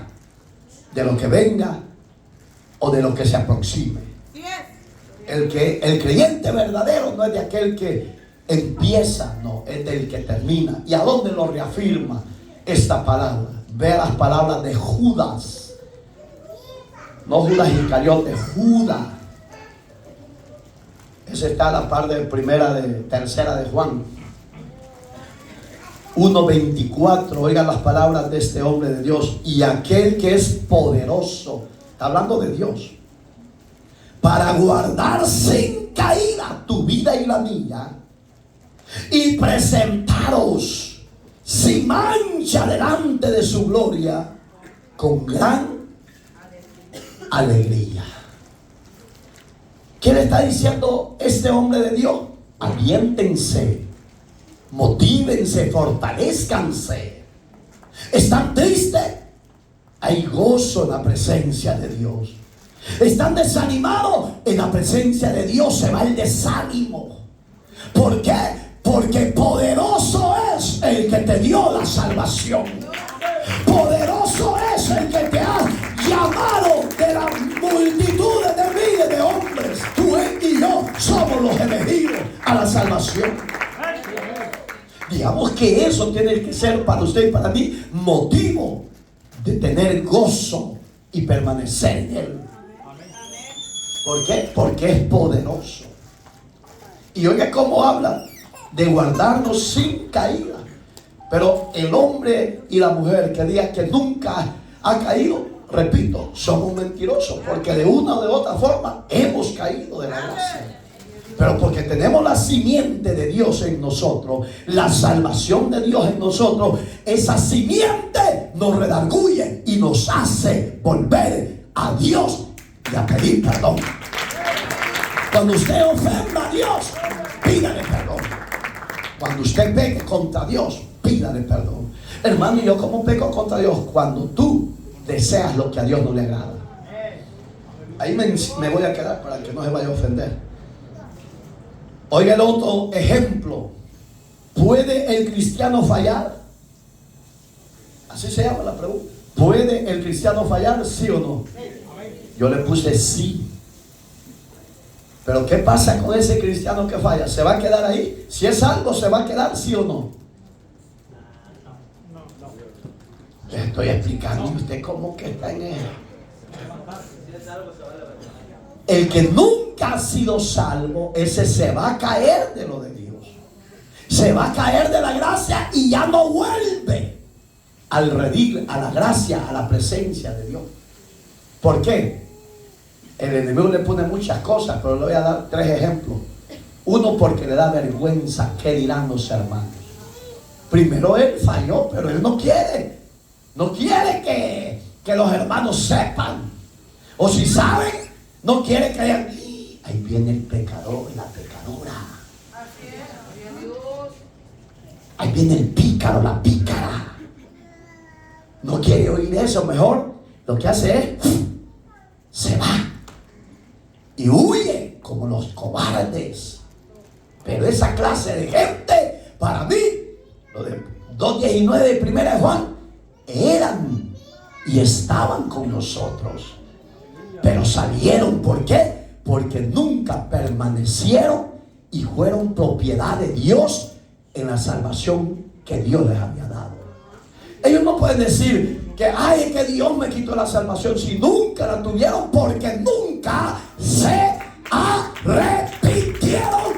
de lo que venga o de lo que se aproxime. El creyente verdadero no es de aquel que empieza, no, es del que termina. ¿Y a dónde lo reafirma esta palabra? Vea las palabras de Judas. No Judas Iscariote, Judas. Ese está a la par de tercera de Juan 1:24. Oigan las palabras de este hombre de Dios. Y aquel que es poderoso, está hablando de Dios, para guardar sin caída tu vida y la mía, y presentaros sin mancha delante de su gloria con gran alegría. ¿Qué le está diciendo este hombre de Dios? Aliéntense, motívense, fortalezcanse. ¿Están tristes? Hay gozo en la presencia de Dios. ¿Están desanimados? En la presencia de Dios se va el desánimo. ¿Por qué? Porque poderoso es el que te dio la salvación. Poderoso es el que te ha llamado de la multitud de miles de hombres. Tú y yo somos los elegidos a la salvación. Digamos que eso tiene que ser para usted y para mí motivo de tener gozo y permanecer en Él. ¿Por qué? Porque es poderoso. Y oiga cómo habla de guardarnos sin caída. Pero el hombre y la mujer que diga que nunca ha caído, repito, somos mentirosos, porque de una o de otra forma hemos caído de la gracia. Pero porque tenemos la simiente de Dios en nosotros, la salvación de Dios en nosotros, esa simiente nos redarguye y nos hace volver a Dios y a pedir perdón. Cuando usted ofenda a Dios, pídale perdón. Cuando usted peque contra Dios, pídale perdón. Hermano, ¿y yo cómo peco contra Dios? Cuando tú deseas lo que a Dios no le agrada. Ahí me voy a quedar para que no se vaya a ofender. Oiga el otro ejemplo. ¿Puede el cristiano fallar? Así se llama la pregunta. ¿Puede el cristiano fallar? ¿Sí o no? Yo le puse sí. Pero ¿qué pasa con ese cristiano que falla? ¿Se va a quedar ahí? Si es algo, ¿se va a quedar? ¿Sí o no? Les estoy explicando a usted cómo que está en él. El que nunca ha sido salvo, ese se va a caer de lo de Dios. Se va a caer de la gracia y ya no vuelve al redil, a la gracia, a la presencia de Dios. ¿Por qué? El enemigo le pone muchas cosas, pero le voy a dar 3 ejemplos. Uno, porque le da vergüenza. ¿Qué dirán los hermanos? Primero él falló, pero él no quiere. No quiere que los hermanos sepan. O si saben, no quiere que digan, ahí viene el pecador y la pecadora. Ahí viene el pícaro, la pícara. No quiere oír eso. Mejor lo que hace es, se va y huye como los cobardes. Pero esa clase de gente, para mí, lo de 2:19 de 1 de Juan, eran y estaban con nosotros, pero salieron. ¿Por qué? Porque nunca permanecieron y fueron propiedad de Dios en la salvación que Dios les había dado. Ellos no pueden decir que ay, es que Dios me quitó la salvación, si nunca la tuvieron, porque nunca se arrepintieron.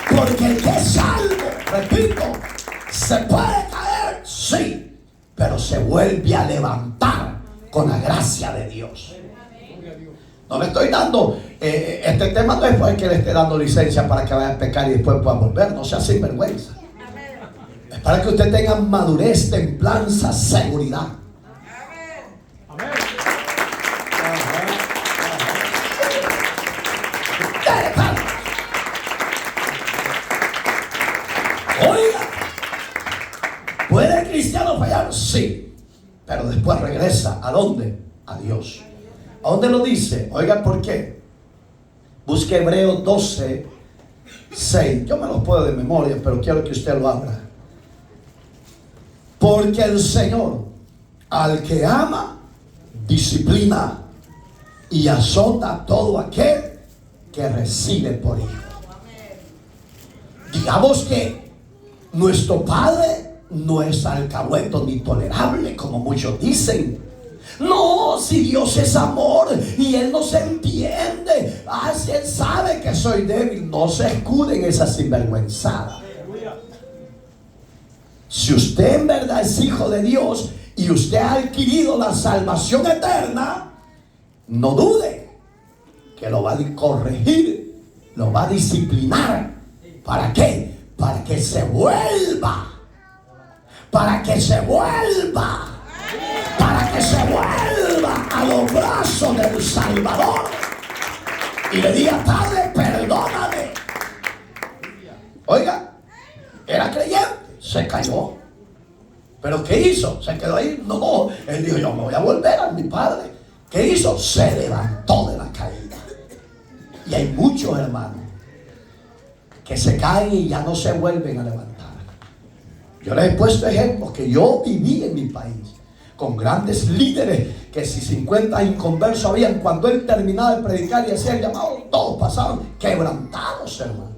Porque el que es salvo, repito, se puede caer, sí, pero se vuelve a levantar con la gracia de Dios. No le estoy dando, este tema no es porque le esté dando licencia para que vaya a pecar y después pueda volver, no sea sinvergüenza. Es para que usted tenga madurez, templanza, seguridad. Amén. Oiga, ¿puede el cristiano fallar? Sí, pero después regresa. ¿A dónde? A Dios. ¿A dónde lo dice? Oiga, ¿por qué? Busque Hebreos 12:6. Yo me los puedo de memoria, pero quiero que usted lo abra. Porque el Señor, al que ama, disciplina y azota a todo aquel que recibe por hijo. Digamos que nuestro Padre no es alcahueto ni tolerable, como muchos dicen. No, si Dios es amor y Él no se entiende. Si Él sabe que soy débil, no se escude en esa sinvergüenzada. Si usted en verdad es hijo de Dios y usted ha adquirido la salvación eterna, no dude que lo va a corregir, lo va a disciplinar. ¿Para qué? Para que se vuelva. Para que se vuelva. Para que se vuelva a los brazos del Salvador y le diga: Padre, perdóname. Oiga, era creyente, se cayó, pero ¿qué hizo? ¿Se quedó ahí? No, él dijo: yo me voy a volver a mi padre. ¿Qué hizo? Se levantó de la caída. Y hay muchos hermanos que se caen y ya no se vuelven a levantar. Yo les he puesto ejemplos que yo viví en mi país con grandes líderes que si 50 inconversos habían, cuando él terminaba de predicar y hacía el llamado, todos pasaban quebrantados, hermano,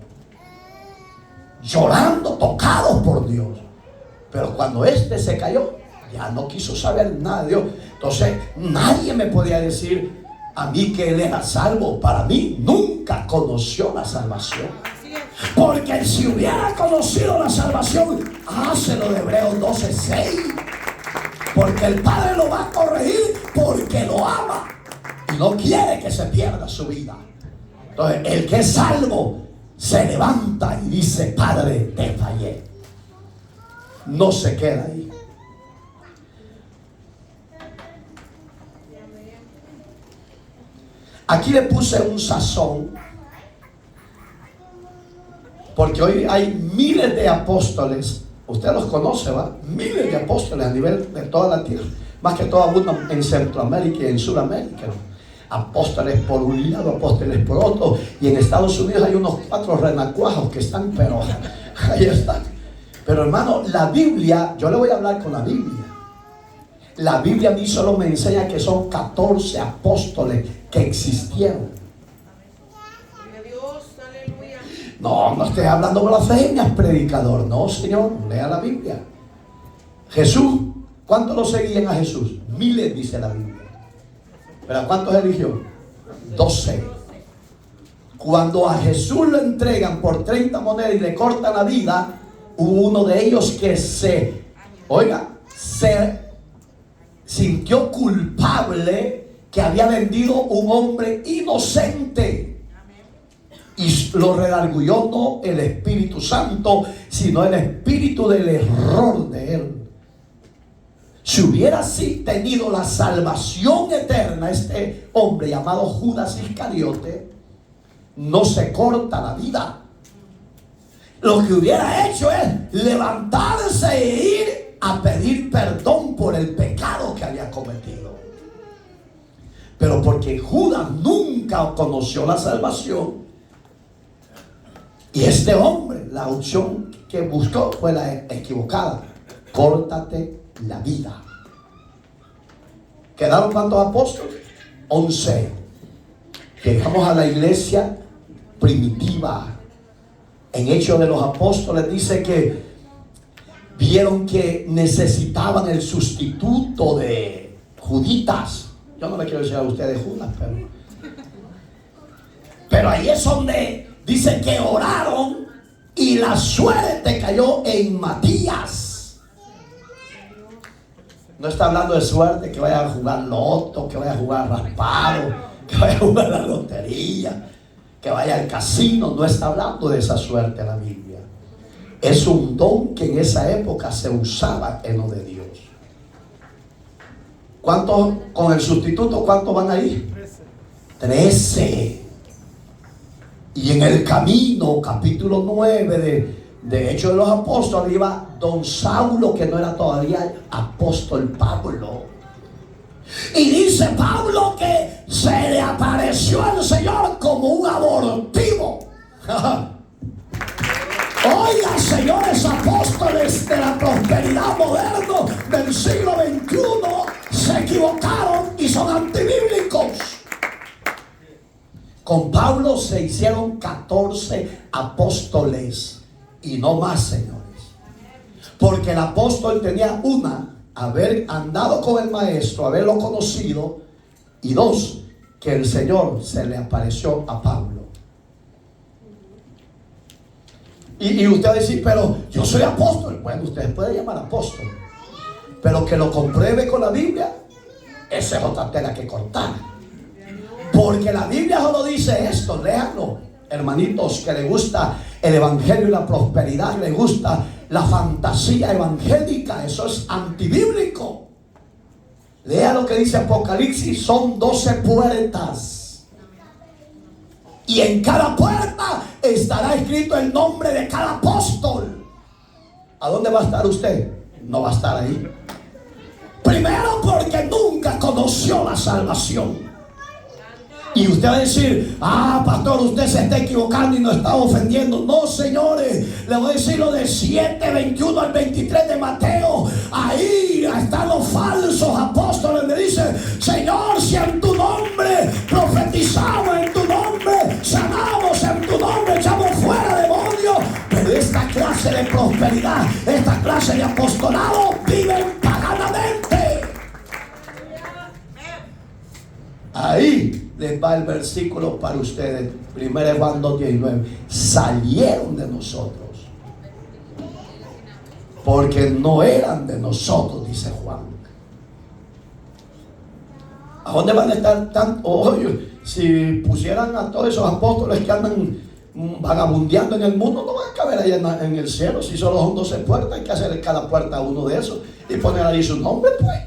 llorando, tocados por Dios. Pero cuando este se cayó, ya no quiso saber nada de Dios. Entonces nadie me podía decir a mí que él era salvo. Para mí nunca conoció la salvación, porque si hubiera conocido la salvación, hace lo de Hebreos 12:6, porque el Padre lo va a corregir porque lo ama y no quiere que se pierda su vida. Entonces el que es salvo se levanta y dice: Padre, te fallé. No se queda ahí. Aquí le puse un sazón, porque hoy hay miles de apóstoles. Usted los conoce, ¿va? Miles de apóstoles a nivel de toda la tierra. Más que todo abundan en Centroamérica y en Sudamérica. Apóstoles por un lado, apóstoles por otro. Y en Estados Unidos hay unos 4 renacuajos que están, pero ahí están. Pero hermano, la Biblia, yo le voy a hablar con la Biblia. La Biblia a mí solo me enseña que son 14 apóstoles que existieron. No estoy hablando blasfemias, predicador. No, Señor, lea la Biblia. Jesús, ¿cuántos lo seguían a Jesús? Miles, dice la Biblia. ¿Pero a cuántos eligió? 12. Cuando a Jesús lo entregan por 30 monedas y le cortan la vida, hubo uno de ellos que se sintió culpable, que había vendido un hombre inocente. Y lo redarguyó no el Espíritu Santo, sino el espíritu del error de él. Si hubiera así tenido la salvación eterna, este hombre llamado Judas Iscariote no se corta la vida. Lo que hubiera hecho es levantarse e ir a pedir perdón por el pecado que había cometido. Pero porque Judas nunca conoció la salvación, y este hombre, la opción que buscó fue la equivocada: córtate la vida. ¿Quedaron cuántos apóstoles? 11. Llegamos a la iglesia primitiva. En Hechos de los Apóstoles dice que vieron que necesitaban el sustituto de Juditas. Yo no le quiero decir a ustedes Judas, pero ahí es donde dice que oraron y la suerte cayó en Matías. No está hablando de suerte, que vaya a jugar loto, que vaya a jugar raspado, que vaya a jugar la lotería, que vaya al casino. No está hablando de esa suerte la Biblia. Es un don que en esa época se usaba en lo de Dios. ¿Cuántos con el sustituto? ¿Cuántos van ahí? 13. Y en el camino, capítulo 9 de Hechos de los Apóstoles, iba don Saulo, que no era todavía apóstol Pablo. Y dice Pablo que se le apareció al Señor como un abortivo. Oiga, señores apóstoles de la prosperidad moderno del siglo XXI, se equivocaron y son antibíblicos. Con Pablo se hicieron 14 apóstoles y no más, señores. Porque el apóstol tenía haber andado con el maestro, haberlo conocido, y 2, que el Señor se le apareció a Pablo. Y usted va a decir: pero yo soy apóstol. Bueno, ustedes pueden llamar apóstol, pero que lo compruebe con la Biblia, esa es otra tela que cortar. Porque la Biblia solo dice esto, léanlo, hermanitos, que le gusta el evangelio y la prosperidad, le gusta la fantasía evangélica, eso es antibíblico. Lea lo que dice Apocalipsis, son 12 puertas. Y en cada puerta estará escrito el nombre de cada apóstol. ¿A dónde va a estar usted? No va a estar ahí. Primero porque nunca conoció la salvación. Y usted va a decir: ah, pastor, usted se está equivocando y nos está ofendiendo. No, señores, le voy a decir lo del 7, 21 al 23 de Mateo. Ahí están los falsos apóstoles. Me dicen: Señor, si en tu nombre profetizamos, en tu nombre sanamos, en tu nombre echamos fuera demonios. Pero esta clase de prosperidad, esta clase de apostolado, viven paganamente. Ahí les va el versículo para ustedes. 1 Juan 2:19. Salieron de nosotros, porque no eran de nosotros, dice Juan. ¿A dónde van a estar tanto? Oye, si pusieran a todos esos apóstoles que andan vagabundeando en el mundo, no van a caber allá en el cielo. Si solo son 12 puertas, hay que hacer cada puerta uno de esos y poner ahí su nombre, pues.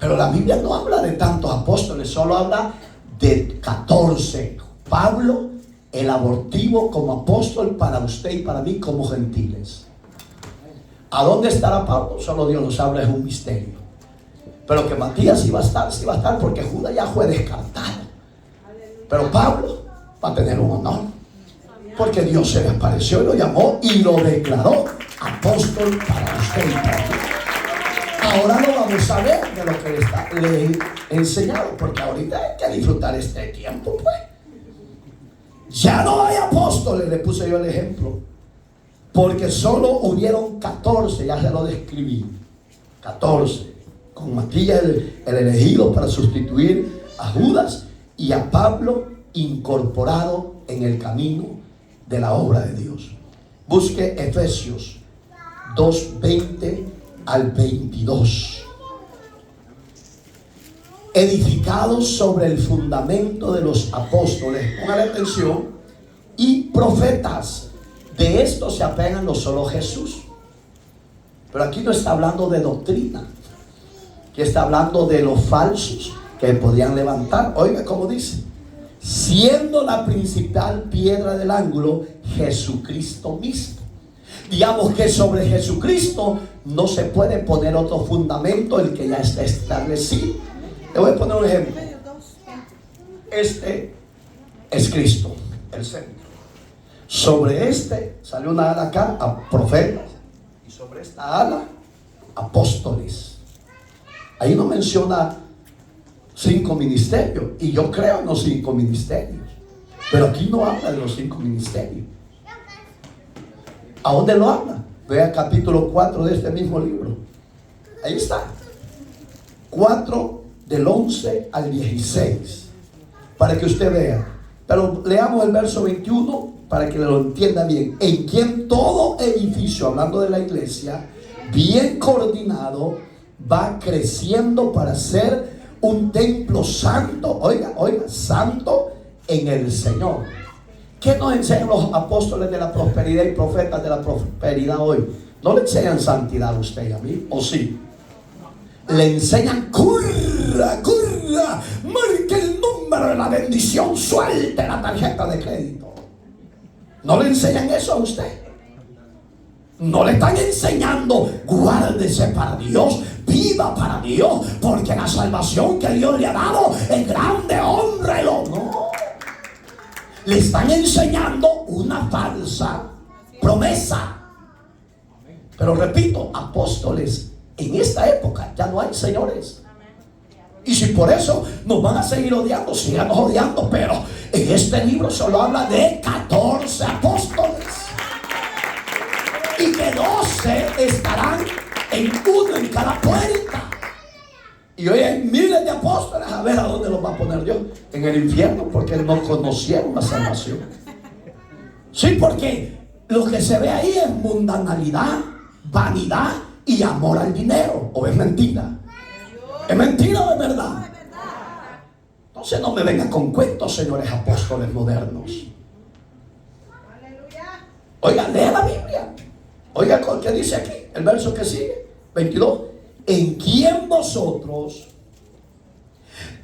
Pero la Biblia no habla de tantos apóstoles, solo habla de 14. Pablo, el abortivo como apóstol para usted y para mí como gentiles. ¿A dónde estará Pablo? Solo Dios lo sabe, es un misterio. Pero que Matías sí va a estar porque Judas ya fue descartado. Pero Pablo va a tener un honor, porque Dios se le apareció y lo llamó y lo declaró apóstol para usted y para mí. Ahora lo vamos a ver de lo que le he enseñado, porque ahorita hay que disfrutar este tiempo, pues. Ya no hay apóstoles, le puse yo el ejemplo, porque solo hubieron 14, ya se lo describí, 14, con Matías el elegido para sustituir a Judas, y a Pablo incorporado en el camino de la obra de Dios. Busque Efesios 2:20 al 22. Edificados sobre el fundamento de los apóstoles, póngale atención, y profetas. De esto se apegan no solo Jesús, pero aquí no está hablando de doctrina, que está hablando de los falsos que podían levantar. Oiga cómo dice: siendo la principal piedra del ángulo Jesucristo mismo. Digamos que sobre Jesucristo no se puede poner otro fundamento, el que ya está establecido. Le voy a poner un ejemplo. Este es Cristo, el centro. Sobre este salió una ala acá, a profetas, y sobre esta ala, apóstoles. Ahí no menciona 5 ministerios, y yo creo en los 5 ministerios, pero aquí no habla de los 5 ministerios. ¿A dónde lo habla? Vea capítulo 4 de este mismo libro. Ahí está. 4 del 11 al 16. Para que usted vea. Pero leamos el verso 21 para que lo entienda bien. En quien todo edificio, hablando de la iglesia, bien coordinado, va creciendo para ser un templo santo. Oiga, santo en el Señor. ¿Qué nos enseñan los apóstoles de la prosperidad y profetas de la prosperidad hoy? ¿No le enseñan santidad a usted y a mí? ¿O sí? Le enseñan: curra, marque el número de la bendición, suelte la tarjeta de crédito. ¿No le enseñan eso a usted? No le están enseñando: guárdese para Dios, viva para Dios, porque la salvación que Dios le ha dado es grande, hónrelo. No. Le están enseñando una falsa promesa. Pero repito, apóstoles en esta época ya no hay, señores. Y si por eso nos van a seguir odiando, síganos odiando, pero en este libro solo habla de 14 apóstoles, y que 12 estarán en uno en cada puerta. Y hoy hay miles de apóstoles. A ver a dónde los va a poner Dios. En el infierno, porque no conocieron la salvación. Sí, porque lo que se ve ahí es mundanalidad, vanidad y amor al dinero. ¿O es mentira? ¿Es mentira o es verdad? Entonces no me vengan con cuentos, señores apóstoles modernos. Oiga, lea la Biblia. Oiga, ¿qué dice aquí? El verso que sigue, 22. En quien vosotros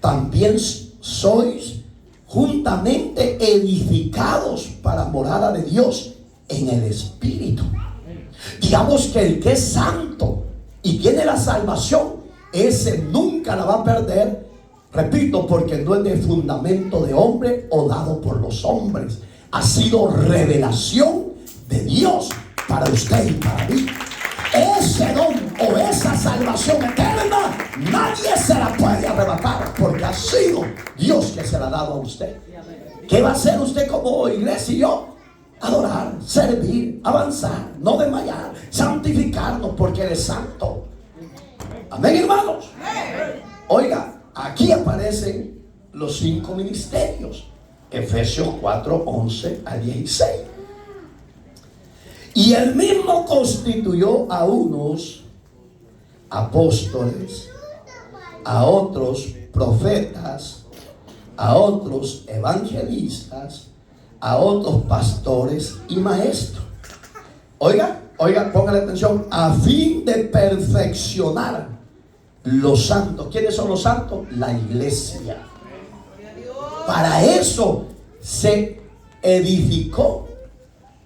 también sois juntamente edificados para morada de Dios en el Espíritu. Digamos que el que es santo y tiene la salvación, ese nunca la va a perder, Repito, porque no es de fundamento de hombre o dado por los hombres. Ha sido revelación de Dios para usted y para mí. Ese don o esa salvación eterna nadie se la puede arrebatar, porque ha sido Dios que se la ha dado a usted. ¿Qué va a hacer usted como iglesia y yo? Adorar, servir, avanzar, no desmayar, santificarnos, porque Él es santo. Amén, hermanos. Oiga, aquí aparecen los 5 ministerios. Efesios 4, 11 a 16. Y Él mismo constituyó a unos apóstoles, a otros profetas, a otros evangelistas, a otros pastores y maestros. Oiga, póngale atención, a fin de perfeccionar los santos. ¿Quiénes son los santos? La iglesia. Para eso se edificó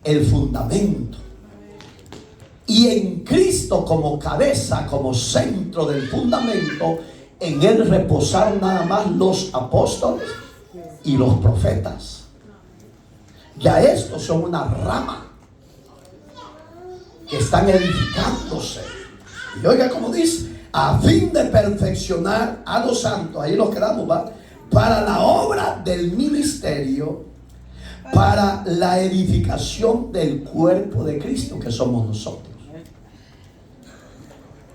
el fundamento. Y en Cristo como cabeza, como centro del fundamento, en Él reposaron nada más los apóstoles y los profetas. Ya estos son una rama que están edificándose. Y oiga como dice, a fin de perfeccionar a los santos, ahí nos quedamos, ¿va? Para la obra del ministerio, para la edificación del cuerpo de Cristo, que somos nosotros.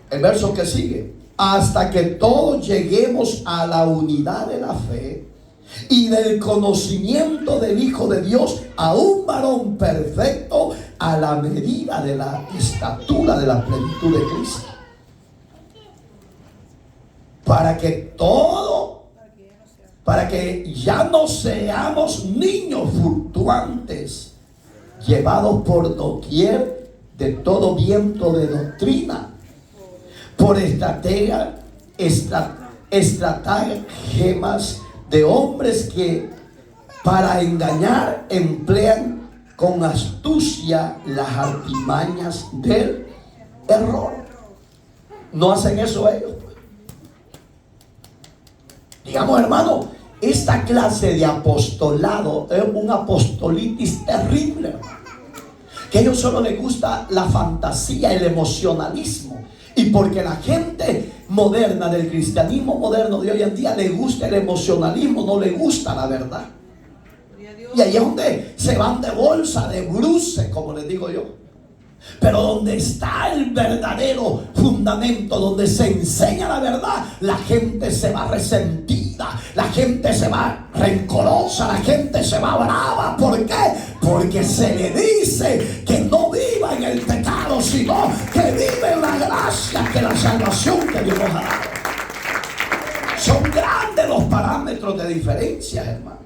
El verso que sigue, hasta que todos lleguemos a la unidad de la fe y del conocimiento del Hijo de Dios, a un varón perfecto, a la medida de la estatura de la plenitud de Cristo. Para que ya no seamos niños fluctuantes, llevados por doquier de todo viento de doctrina, por estratagemas de hombres que para engañar emplean con astucia las artimañas del error. ¿No hacen eso ellos? Digamos, hermano, esta clase de apostolado es un apostolitis terrible, hermano. Que a ellos solo les gusta la fantasía, el emocionalismo. Y porque la gente moderna, del cristianismo moderno de hoy en día, le gusta el emocionalismo, no le gusta la verdad. Y ahí es donde se van de bolsa, de bruce, como les digo yo. Pero donde está el verdadero fundamento, donde se enseña la verdad, la gente se va resentida, la gente se va rencorosa, la gente se va brava. ¿Por qué? Porque se le dice que no viva en el pecado, sino que vive en la gracia, que la salvación que Dios nos ha dado. Son grandes los parámetros de diferencia, hermano.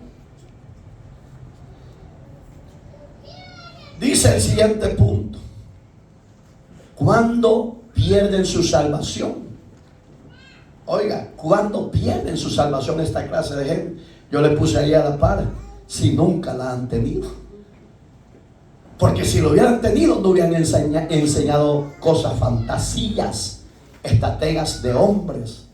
Dice el siguiente punto: ¿cuándo pierden su salvación? Oiga, ¿cuándo pierden su salvación esta clase de gente? Yo le puse ahí a la par, si nunca la han tenido. Porque si lo hubieran tenido, no hubieran enseñado cosas, fantasías, estrategias de hombres.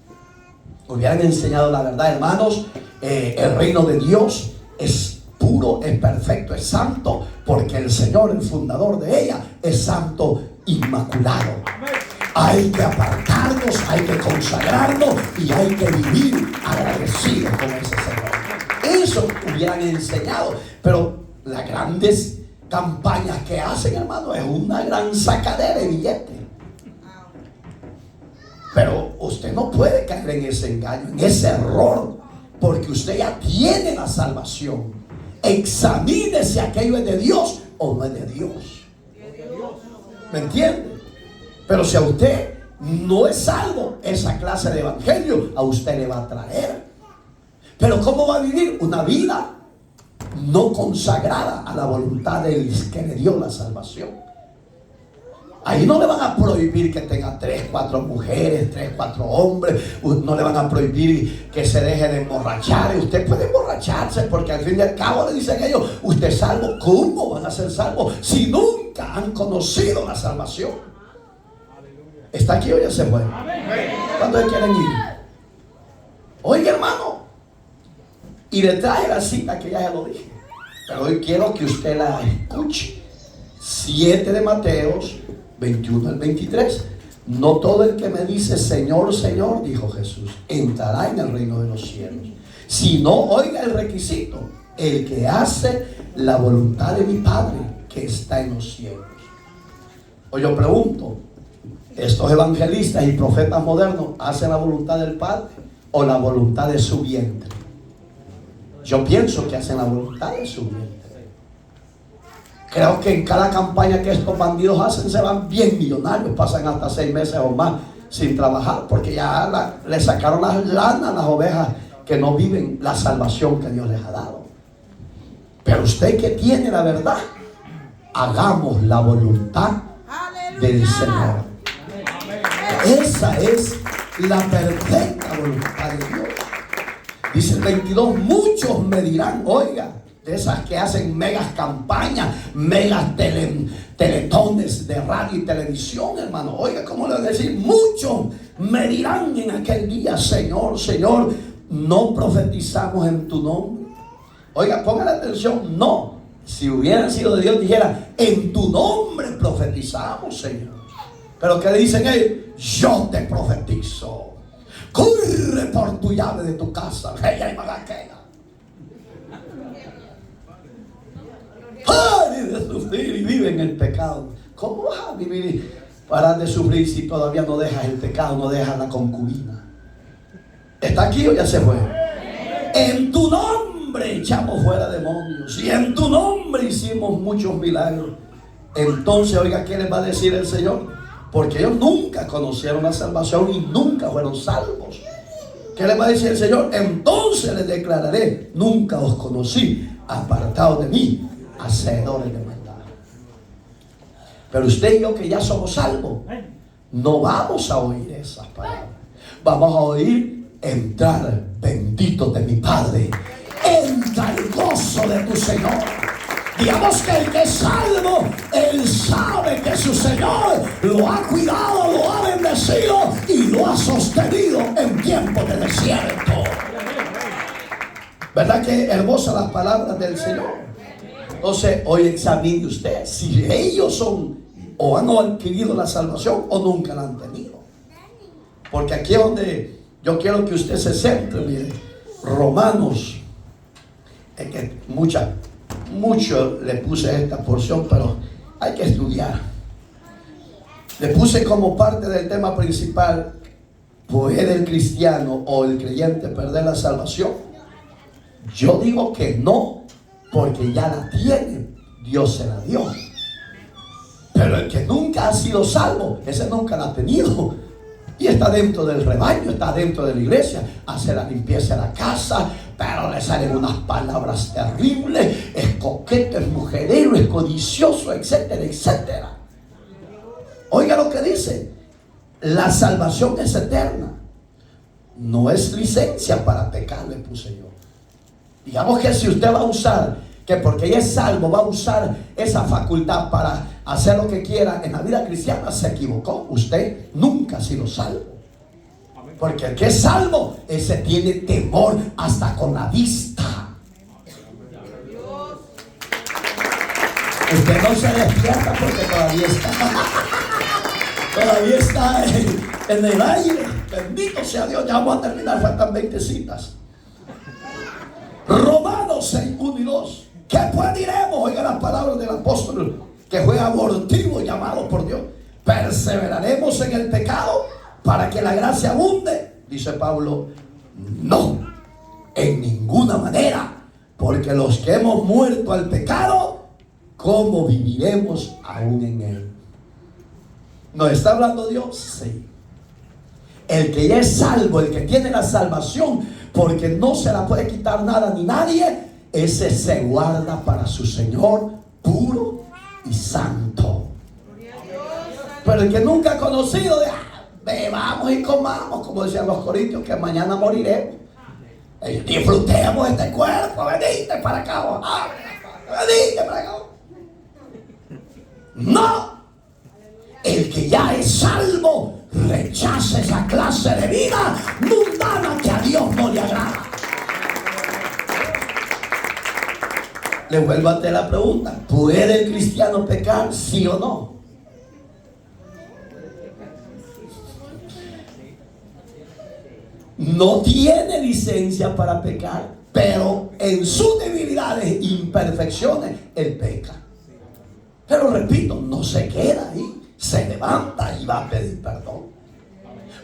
Hubieran enseñado la verdad, hermanos. El reino de Dios es puro, es perfecto, es santo, porque el Señor, el fundador de ella, es santo, inmaculado. Hay que apartarnos, hay que consagrarnos y hay que vivir agradecidos con ese Señor. Eso hubieran enseñado. Pero las grandes campañas que hacen, hermano, es una gran sacadera de billetes. Pero usted no puede caer en ese engaño, en ese error, porque usted ya tiene la salvación. Examine si aquello es de Dios o no es de Dios. ¿Me entiende? Pero si a usted no es salvo, esa clase de evangelio a usted le va a traer. Pero ¿cómo va a vivir una vida no consagrada a la voluntad del que le dio la salvación? Ahí no le van a prohibir que tenga 3, 4 mujeres, 3, 4 hombres. No le van a prohibir que se deje de emborrachar. Usted puede emborracharse, porque al fin y al cabo le dicen ellos: usted es salvo. ¿Cómo van a ser salvos si nunca han conocido la salvación? ¿Está aquí o ya se fue? ¿Cuántos quieren ir? Oiga, hermano, y le traje la cita que ya se lo dije, pero hoy quiero que usted la escuche. 7 de Mateos 21 al 23. No todo el que me dice Señor, Señor, dijo Jesús, entrará en el reino de los cielos, sino, oiga el requisito, el que hace la voluntad de mi Padre que está en los cielos. Hoy yo pregunto, ¿estos evangelistas y profetas modernos hacen la voluntad del Padre o la voluntad de su vientre? Yo pienso que hacen la voluntad de su vientre. Creo que en cada campaña que estos bandidos hacen se van bien millonarios, pasan hasta 6 meses o más sin trabajar, porque ya le sacaron las lanas a las ovejas que no viven la salvación que Dios les ha dado. Pero usted que tiene la verdad, hagamos la voluntad del Señor. Esa es la perfecta voluntad de Dios. Dice el 22, muchos me dirán, oiga, de esas que hacen megas campañas, megas teletones de radio y televisión, hermano. Oiga, ¿cómo le voy a decir? Muchos me dirán en aquel día, Señor, Señor, no profetizamos en tu nombre. Oiga, pongan atención, no. Si hubieran sido de Dios, dijera, en tu nombre profetizamos, Señor. Pero ¿qué dicen ellos? Yo te profetizo. Corre por tu llave de tu casa. Ay, de sufrir y vive en el pecado. ¿Cómo vas a vivir para de sufrir si todavía no dejas el pecado, no dejas la concubina? ¿Está aquí o ya se fue? En tu nombre echamos fuera demonios y en tu nombre hicimos muchos milagros. Entonces, oiga, ¿qué les va a decir el Señor? Porque ellos nunca conocieron la salvación y nunca fueron salvos. ¿Qué les va a decir el Señor? Entonces les declararé, nunca os conocí, apartados de mí, hacedores de maldad. Pero usted y yo que ya somos salvos, no vamos a oír esas palabras. Vamos a oír, entrar, bendito de mi Padre, entra el gozo de tu Señor. Digamos que el que es salvo, él sabe que su Señor lo ha cuidado, lo ha bendecido y lo ha sostenido en tiempos de desierto. ¿Verdad que hermosas las palabras del Señor? Entonces, hoy examine usted si ellos son o han adquirido la salvación o nunca la han tenido. Porque aquí es donde yo quiero que usted se centre. Mire, Romanos, es que mucho le puse esta porción, pero hay que estudiar. Le puse como parte del tema principal, ¿puede el cristiano o el creyente perder la salvación? Yo digo que no, porque ya la tiene, Dios se la dio. Pero el que nunca ha sido salvo, ese nunca la ha tenido. Y está dentro del rebaño, está dentro de la iglesia, hace la limpieza de la casa, pero le salen unas palabras terribles, es coqueto, es mujerero, es codicioso, etcétera, etcétera. Oiga lo que dice, la salvación es eterna, no es licencia para pecar, le puse yo. Digamos que si usted va a usar, que porque ella es salvo, va a usar esa facultad para hacer lo que quiera en la vida cristiana, se equivocó. Usted nunca ha sido salvo. Porque el que es salvo, ese tiene temor hasta con la vista. Usted no se despierta porque todavía está en el aire. Bendito sea Dios, ya vamos a terminar, faltan 20 citas. Romanos 6, 1 y 2. ¿Qué pues diremos? Oiga las palabras del apóstol que fue abortivo llamado por Dios. ¿Perseveraremos en el pecado para que la gracia abunde? Dice Pablo, no, en ninguna manera, porque los que hemos muerto al pecado, ¿cómo viviremos aún en él? ¿Nos está hablando Dios? Sí. El que ya es salvo, el que tiene la salvación, porque no se la puede quitar nada ni nadie, ese se guarda para su Señor puro y santo. Pero el que nunca ha conocido, bebamos y comamos, como decían los corintios, que mañana moriremos. Disfrutemos este cuerpo, venite para acá, venite para acá. No, el que ya es salvo rechaza esa clase de vida mundana que a Dios no le agrada. Le vuelvo a hacer la pregunta: ¿puede el cristiano pecar, sí o no? No tiene licencia para pecar, pero en sus debilidades e imperfecciones él peca. Pero repito, no se queda ahí, se levanta y va a pedir perdón.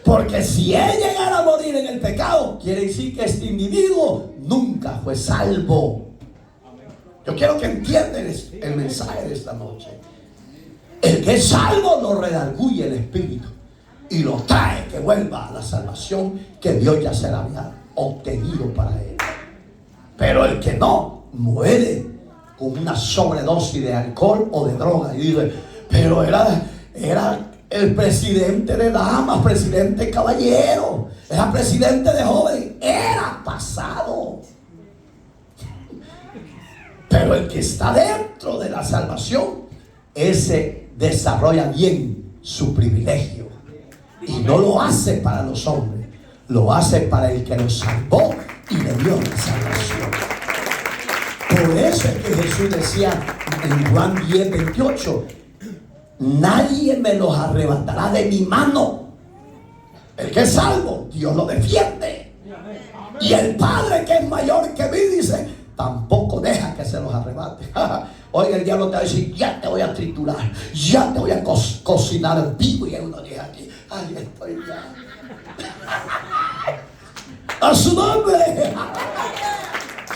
Porque si él llegara a morir en el pecado, quiere decir que este individuo nunca fue salvo. Yo quiero que entiendan el mensaje de esta noche. El que es salvo lo redarguye el Espíritu y lo trae que vuelva a la salvación que Dios ya se la había obtenido para él. Pero el que no, muere con una sobredosis de alcohol o de droga. Y dice: pero era el presidente de damas, presidente caballero, era presidente de joven, era pasado. Pero el que está dentro de la salvación, ese desarrolla bien su privilegio. Y no lo hace para los hombres, lo hace para el que los salvó y le dio la salvación. Por eso es que Jesús decía en Juan 10:28: nadie me los arrebatará de mi mano. El que es salvo, Dios lo defiende. Y el Padre, que es mayor que mí, dice: tampoco deja que se los arrebate. Oiga, el diablo te va a decir: ya te voy a triturar, ya te voy a cocinar vivo. Y uno dice aquí: ahí estoy ya. A su nombre.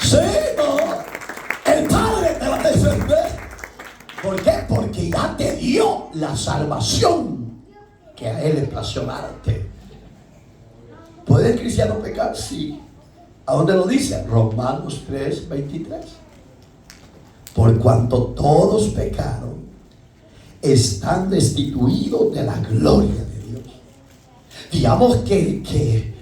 Sí, no. El Padre te va a defender. ¿Por qué? Porque ya te dio la salvación que a Él le plació darte. ¿Puede el cristiano pecar? Sí. ¿A dónde lo dice? Romanos 3:23. Por cuanto todos pecaron, están destituidos de la gloria de Dios. Digamos que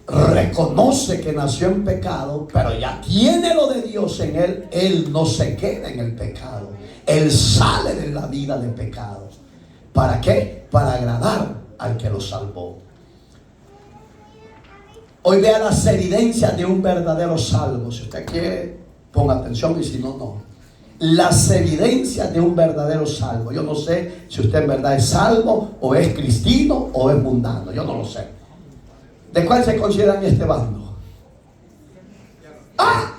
reconoce que nació en pecado, pero ya tiene lo de Dios en él. Él no se queda en el pecado, él sale de la vida de pecado. ¿Para qué? Para agradar al que lo salvó. Hoy vea las evidencias de un verdadero salvo. Si usted quiere, ponga atención, y si no, no. Las evidencias de un verdadero salvo. Yo no sé si usted en verdad es salvo, o es cristiano, o es mundano. Yo no lo sé. ¿De cuál se considera en este bando? ¡Ah!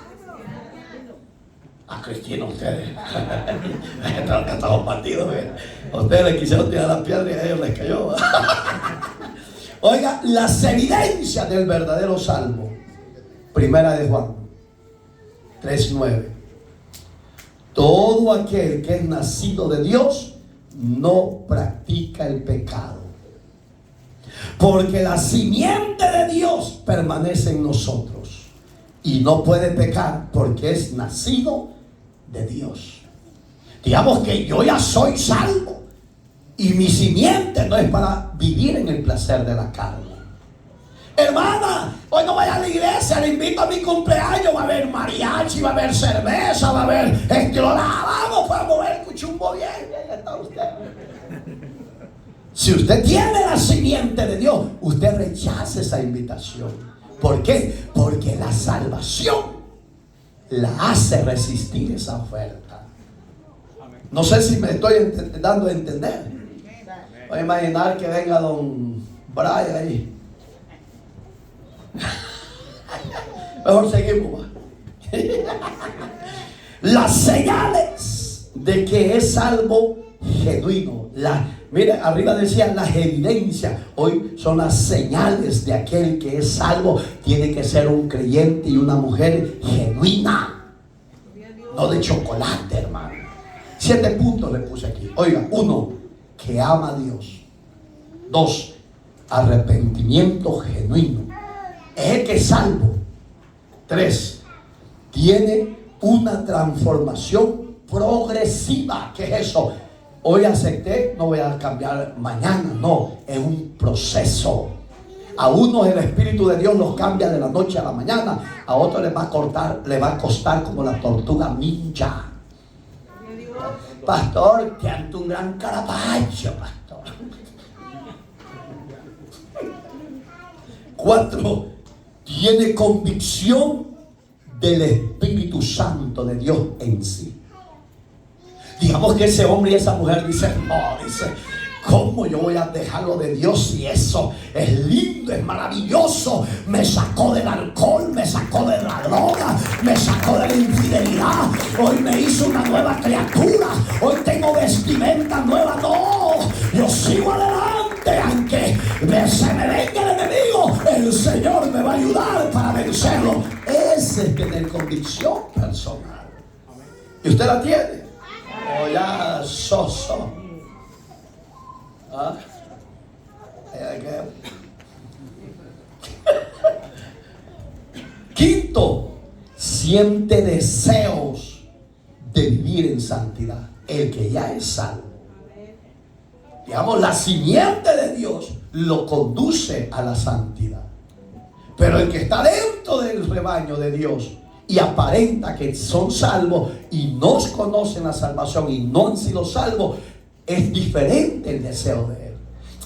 A cristiano ustedes. Estamos partidos. Ustedes les quisieron tirar las piedras y a ellos les cayó. Oiga, las evidencias del verdadero salvo. Primera de Juan 3:9. Todo aquel que es nacido de Dios no practica el pecado, porque la simiente de Dios permanece en nosotros y no puede pecar porque es nacido de Dios. Digamos que yo ya soy salvo y mi simiente no es para vivir en el placer de la carne. Hermana, hoy no vaya a la iglesia, le invito a mi cumpleaños. Va a haber mariachi, va a haber cerveza, va a haber vamos para mover el cuchumbo bien. Ahí está usted. Si usted tiene la simiente de Dios, usted rechaza esa invitación. ¿Por qué? Porque la salvación la hace resistir esa oferta. No sé si me estoy dando a entender. Voy a imaginar que venga don Brian ahí. Mejor seguimos. Las señales de que es salvo genuino. Mire, arriba decía las evidencias. Hoy son las señales de aquel que es salvo. Tiene que ser un creyente y una mujer genuina, no de chocolate, hermano. 7 puntos le puse aquí. Oiga: 1, que ama a Dios. 2, arrepentimiento genuino. Es el que es salvo. 3, tiene una transformación progresiva. ¿Qué es eso? Hoy acepté, no voy a cambiar mañana. No, es un proceso. A unos el Espíritu de Dios los cambia de la noche a la mañana. A otros les va a costar como la tortuga ninja. Pastor, te ante un gran carapacho, pastor. 4, tiene convicción del Espíritu Santo de Dios en sí. Digamos que ese hombre y esa mujer dicen, no, dice, ¿cómo yo voy a dejarlo de Dios si eso es lindo, es maravilloso? Me sacó del alcohol, me sacó de la droga, me sacó de la infidelidad. Hoy me hizo una nueva criatura. Hoy tengo vestimenta nueva. No, yo sigo adelante. Aunque se me venga el enemigo, el Señor me va a ayudar para vencerlo. Ese es tener convicción personal. ¿Y usted la tiene? O ya soso. ¿Ah? Quinto, siente deseos de vivir en santidad. El que ya es salvo. Digamos, la simiente de Dios lo conduce a la santidad. Pero el que está dentro del rebaño de Dios y aparenta que son salvos y no conocen la salvación y no han sido salvos, es diferente el deseo de él.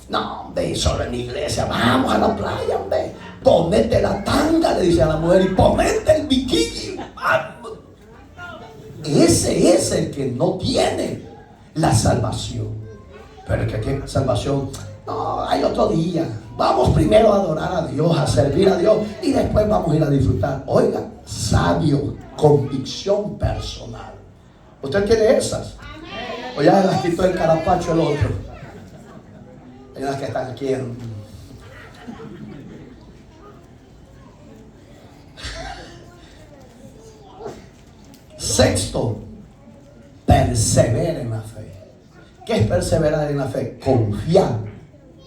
No, hombre, solo en la iglesia, vamos a la playa, hombre, ponete la tanga, le dice a la mujer, y ponete el bikini. Ese es el que no tiene la salvación. Pero el que tiene salvación, no, hay otro día. Vamos primero a adorar a Dios, a servir a Dios, y después vamos a ir a disfrutar. Oiga, sabio, convicción personal. ¿Usted tiene esas? O ya se las quitó el carapacho el otro. Hay unas que están aquí en... Sexto, persevera en la fe. ¿Qué es perseverar en la fe? Confiar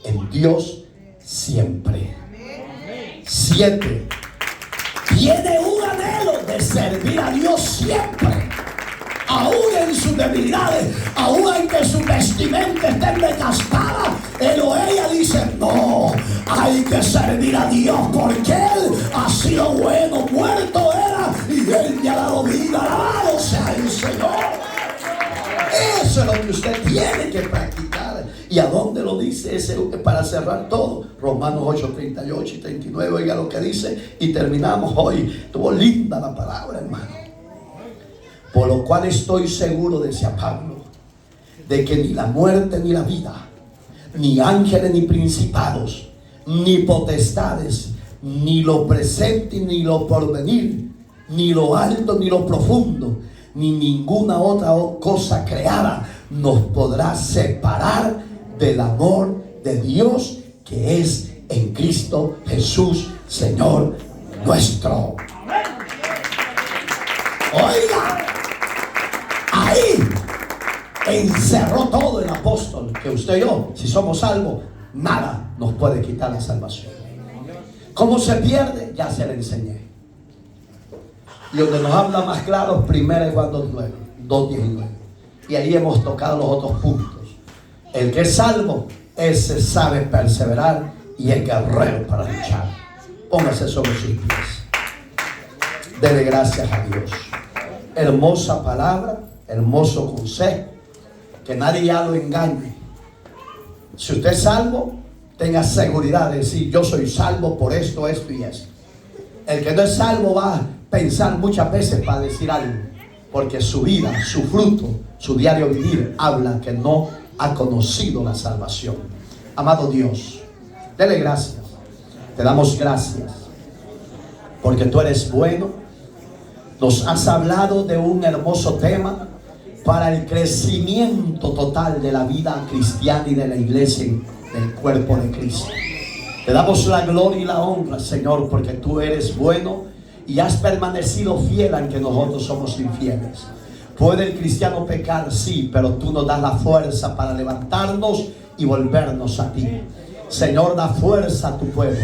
en Dios siempre. 7. Tiene un anhelo de servir a Dios siempre. Aún en sus debilidades, aún aunque su vestimenta esté desgastada, él o ella dice, no, hay que servir a Dios porque Él ha sido bueno, muerto era y Él me ha dado vida. Alabado sea el Señor. Eso es lo que usted tiene que practicar. ¿Y a dónde lo dice? Ese, para cerrar todo, Romanos 8, 38 y 39, oiga lo que dice y terminamos hoy. Estuvo linda la palabra, hermano. Por lo cual estoy seguro, decía Pablo, de que ni la muerte ni la vida, ni ángeles ni principados, ni potestades, ni lo presente ni lo porvenir, ni lo alto ni lo profundo, ni ninguna otra cosa creada nos podrá separar del amor de Dios que es en Cristo Jesús, Señor nuestro. Oiga, ahí encerró todo el apóstol, que usted y yo, si somos salvos, nada nos puede quitar la salvación. ¿Cómo se pierde? Ya se le enseñé. Y donde nos habla más claro, 1 Juan 2:19. Y ahí hemos tocado los otros puntos. El que es salvo, ese sabe perseverar y es guerrero para luchar. Póngase sobre sus pies. Dele gracias a Dios. Hermosa palabra, hermoso consejo. Que nadie ya lo engañe. Si usted es salvo, tenga seguridad de decir, yo soy salvo por esto, esto y esto. El que no es salvo va a pensar muchas veces para decir algo, porque su vida, su fruto, su diario vivir habla que no ha conocido la salvación. Amado Dios, dele gracias. Te damos gracias porque tú eres bueno. Nos has hablado de un hermoso tema para el crecimiento total de la vida cristiana y de la iglesia, del cuerpo de Cristo. Te damos la gloria y la honra, Señor, porque tú eres bueno y has permanecido fiel aunque nosotros somos infieles. Puede el cristiano pecar, sí, pero tú nos das la fuerza para levantarnos y volvernos a ti. Señor, da fuerza a tu pueblo,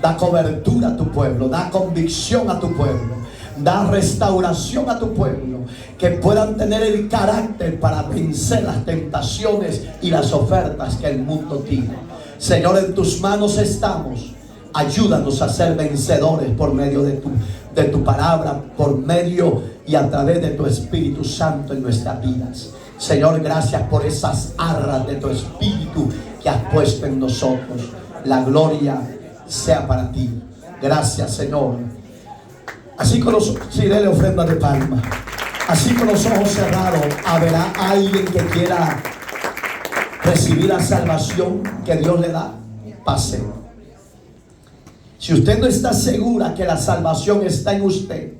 da cobertura a tu pueblo, da convicción a tu pueblo, da restauración a tu pueblo, que puedan tener el carácter para vencer las tentaciones y las ofertas que el mundo tiene. Señor, en tus manos estamos. Ayúdanos a ser vencedores por medio de tu palabra, por medio y a través de tu Espíritu Santo en nuestras vidas. Señor, gracias por esas arras de tu Espíritu que has puesto en nosotros. La gloria sea para ti. Gracias, Señor. Así con los ojos, sí, dele ofrenda de palma. Así con los ojos cerrados, habrá alguien que quiera recibir la salvación que Dios le da. Pase. Si usted no está segura que la salvación está en usted,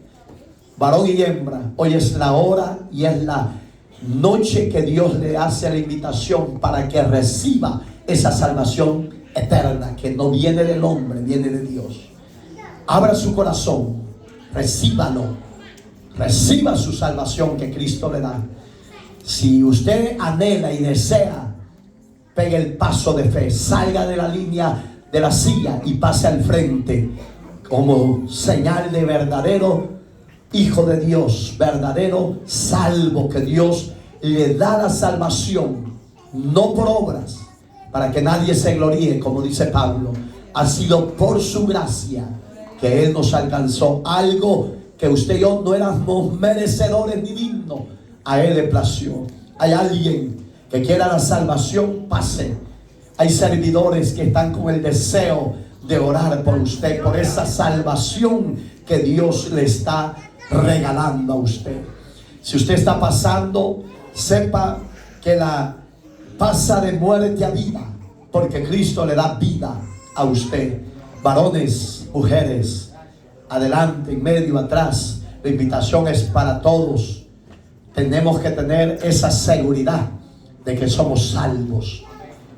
varón y hembra, hoy es la hora y es la noche que Dios le hace la invitación para que reciba esa salvación eterna que no viene del hombre, viene de Dios. Abra su corazón, recíbalo, reciba su salvación que Cristo le da. Si usted anhela y desea, pegue el paso de fe, salga de la línea de la silla y pase al frente como señal de verdadero hijo de Dios, verdadero salvo, que Dios le da la salvación, no por obras, para que nadie se gloríe, como dice Pablo. Ha sido por su gracia que Él nos alcanzó, algo que usted y yo no éramos merecedores ni dignos. A Él le plació. Hay alguien que quiera la salvación, pase. Hay servidores que están con el deseo de orar por usted, por esa salvación que Dios le está regalando a usted. Si usted está pasando, sepa que la pasa de muerte a vida, porque Cristo le da vida a usted. Varones, mujeres, adelante, en medio, atrás, la invitación es para todos. Tenemos que tener esa seguridad de que somos salvos,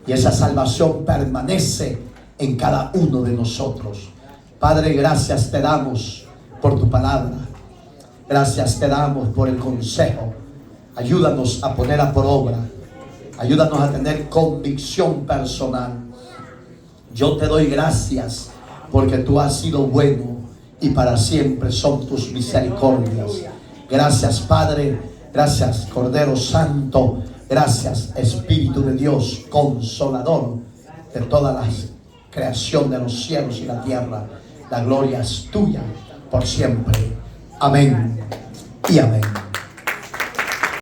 y esa salvación permanece en cada uno de nosotros. Padre, gracias te damos por tu palabra. Gracias te damos por el consejo. Ayúdanos a ponerla por obra. Ayúdanos a tener convicción personal. Yo te doy gracias porque tú has sido bueno y para siempre son tus misericordias. Gracias, Padre. Gracias, Cordero Santo. Gracias, Espíritu de Dios, consolador de toda la creación de los cielos y la tierra. La gloria es tuya por siempre. Amén y amén.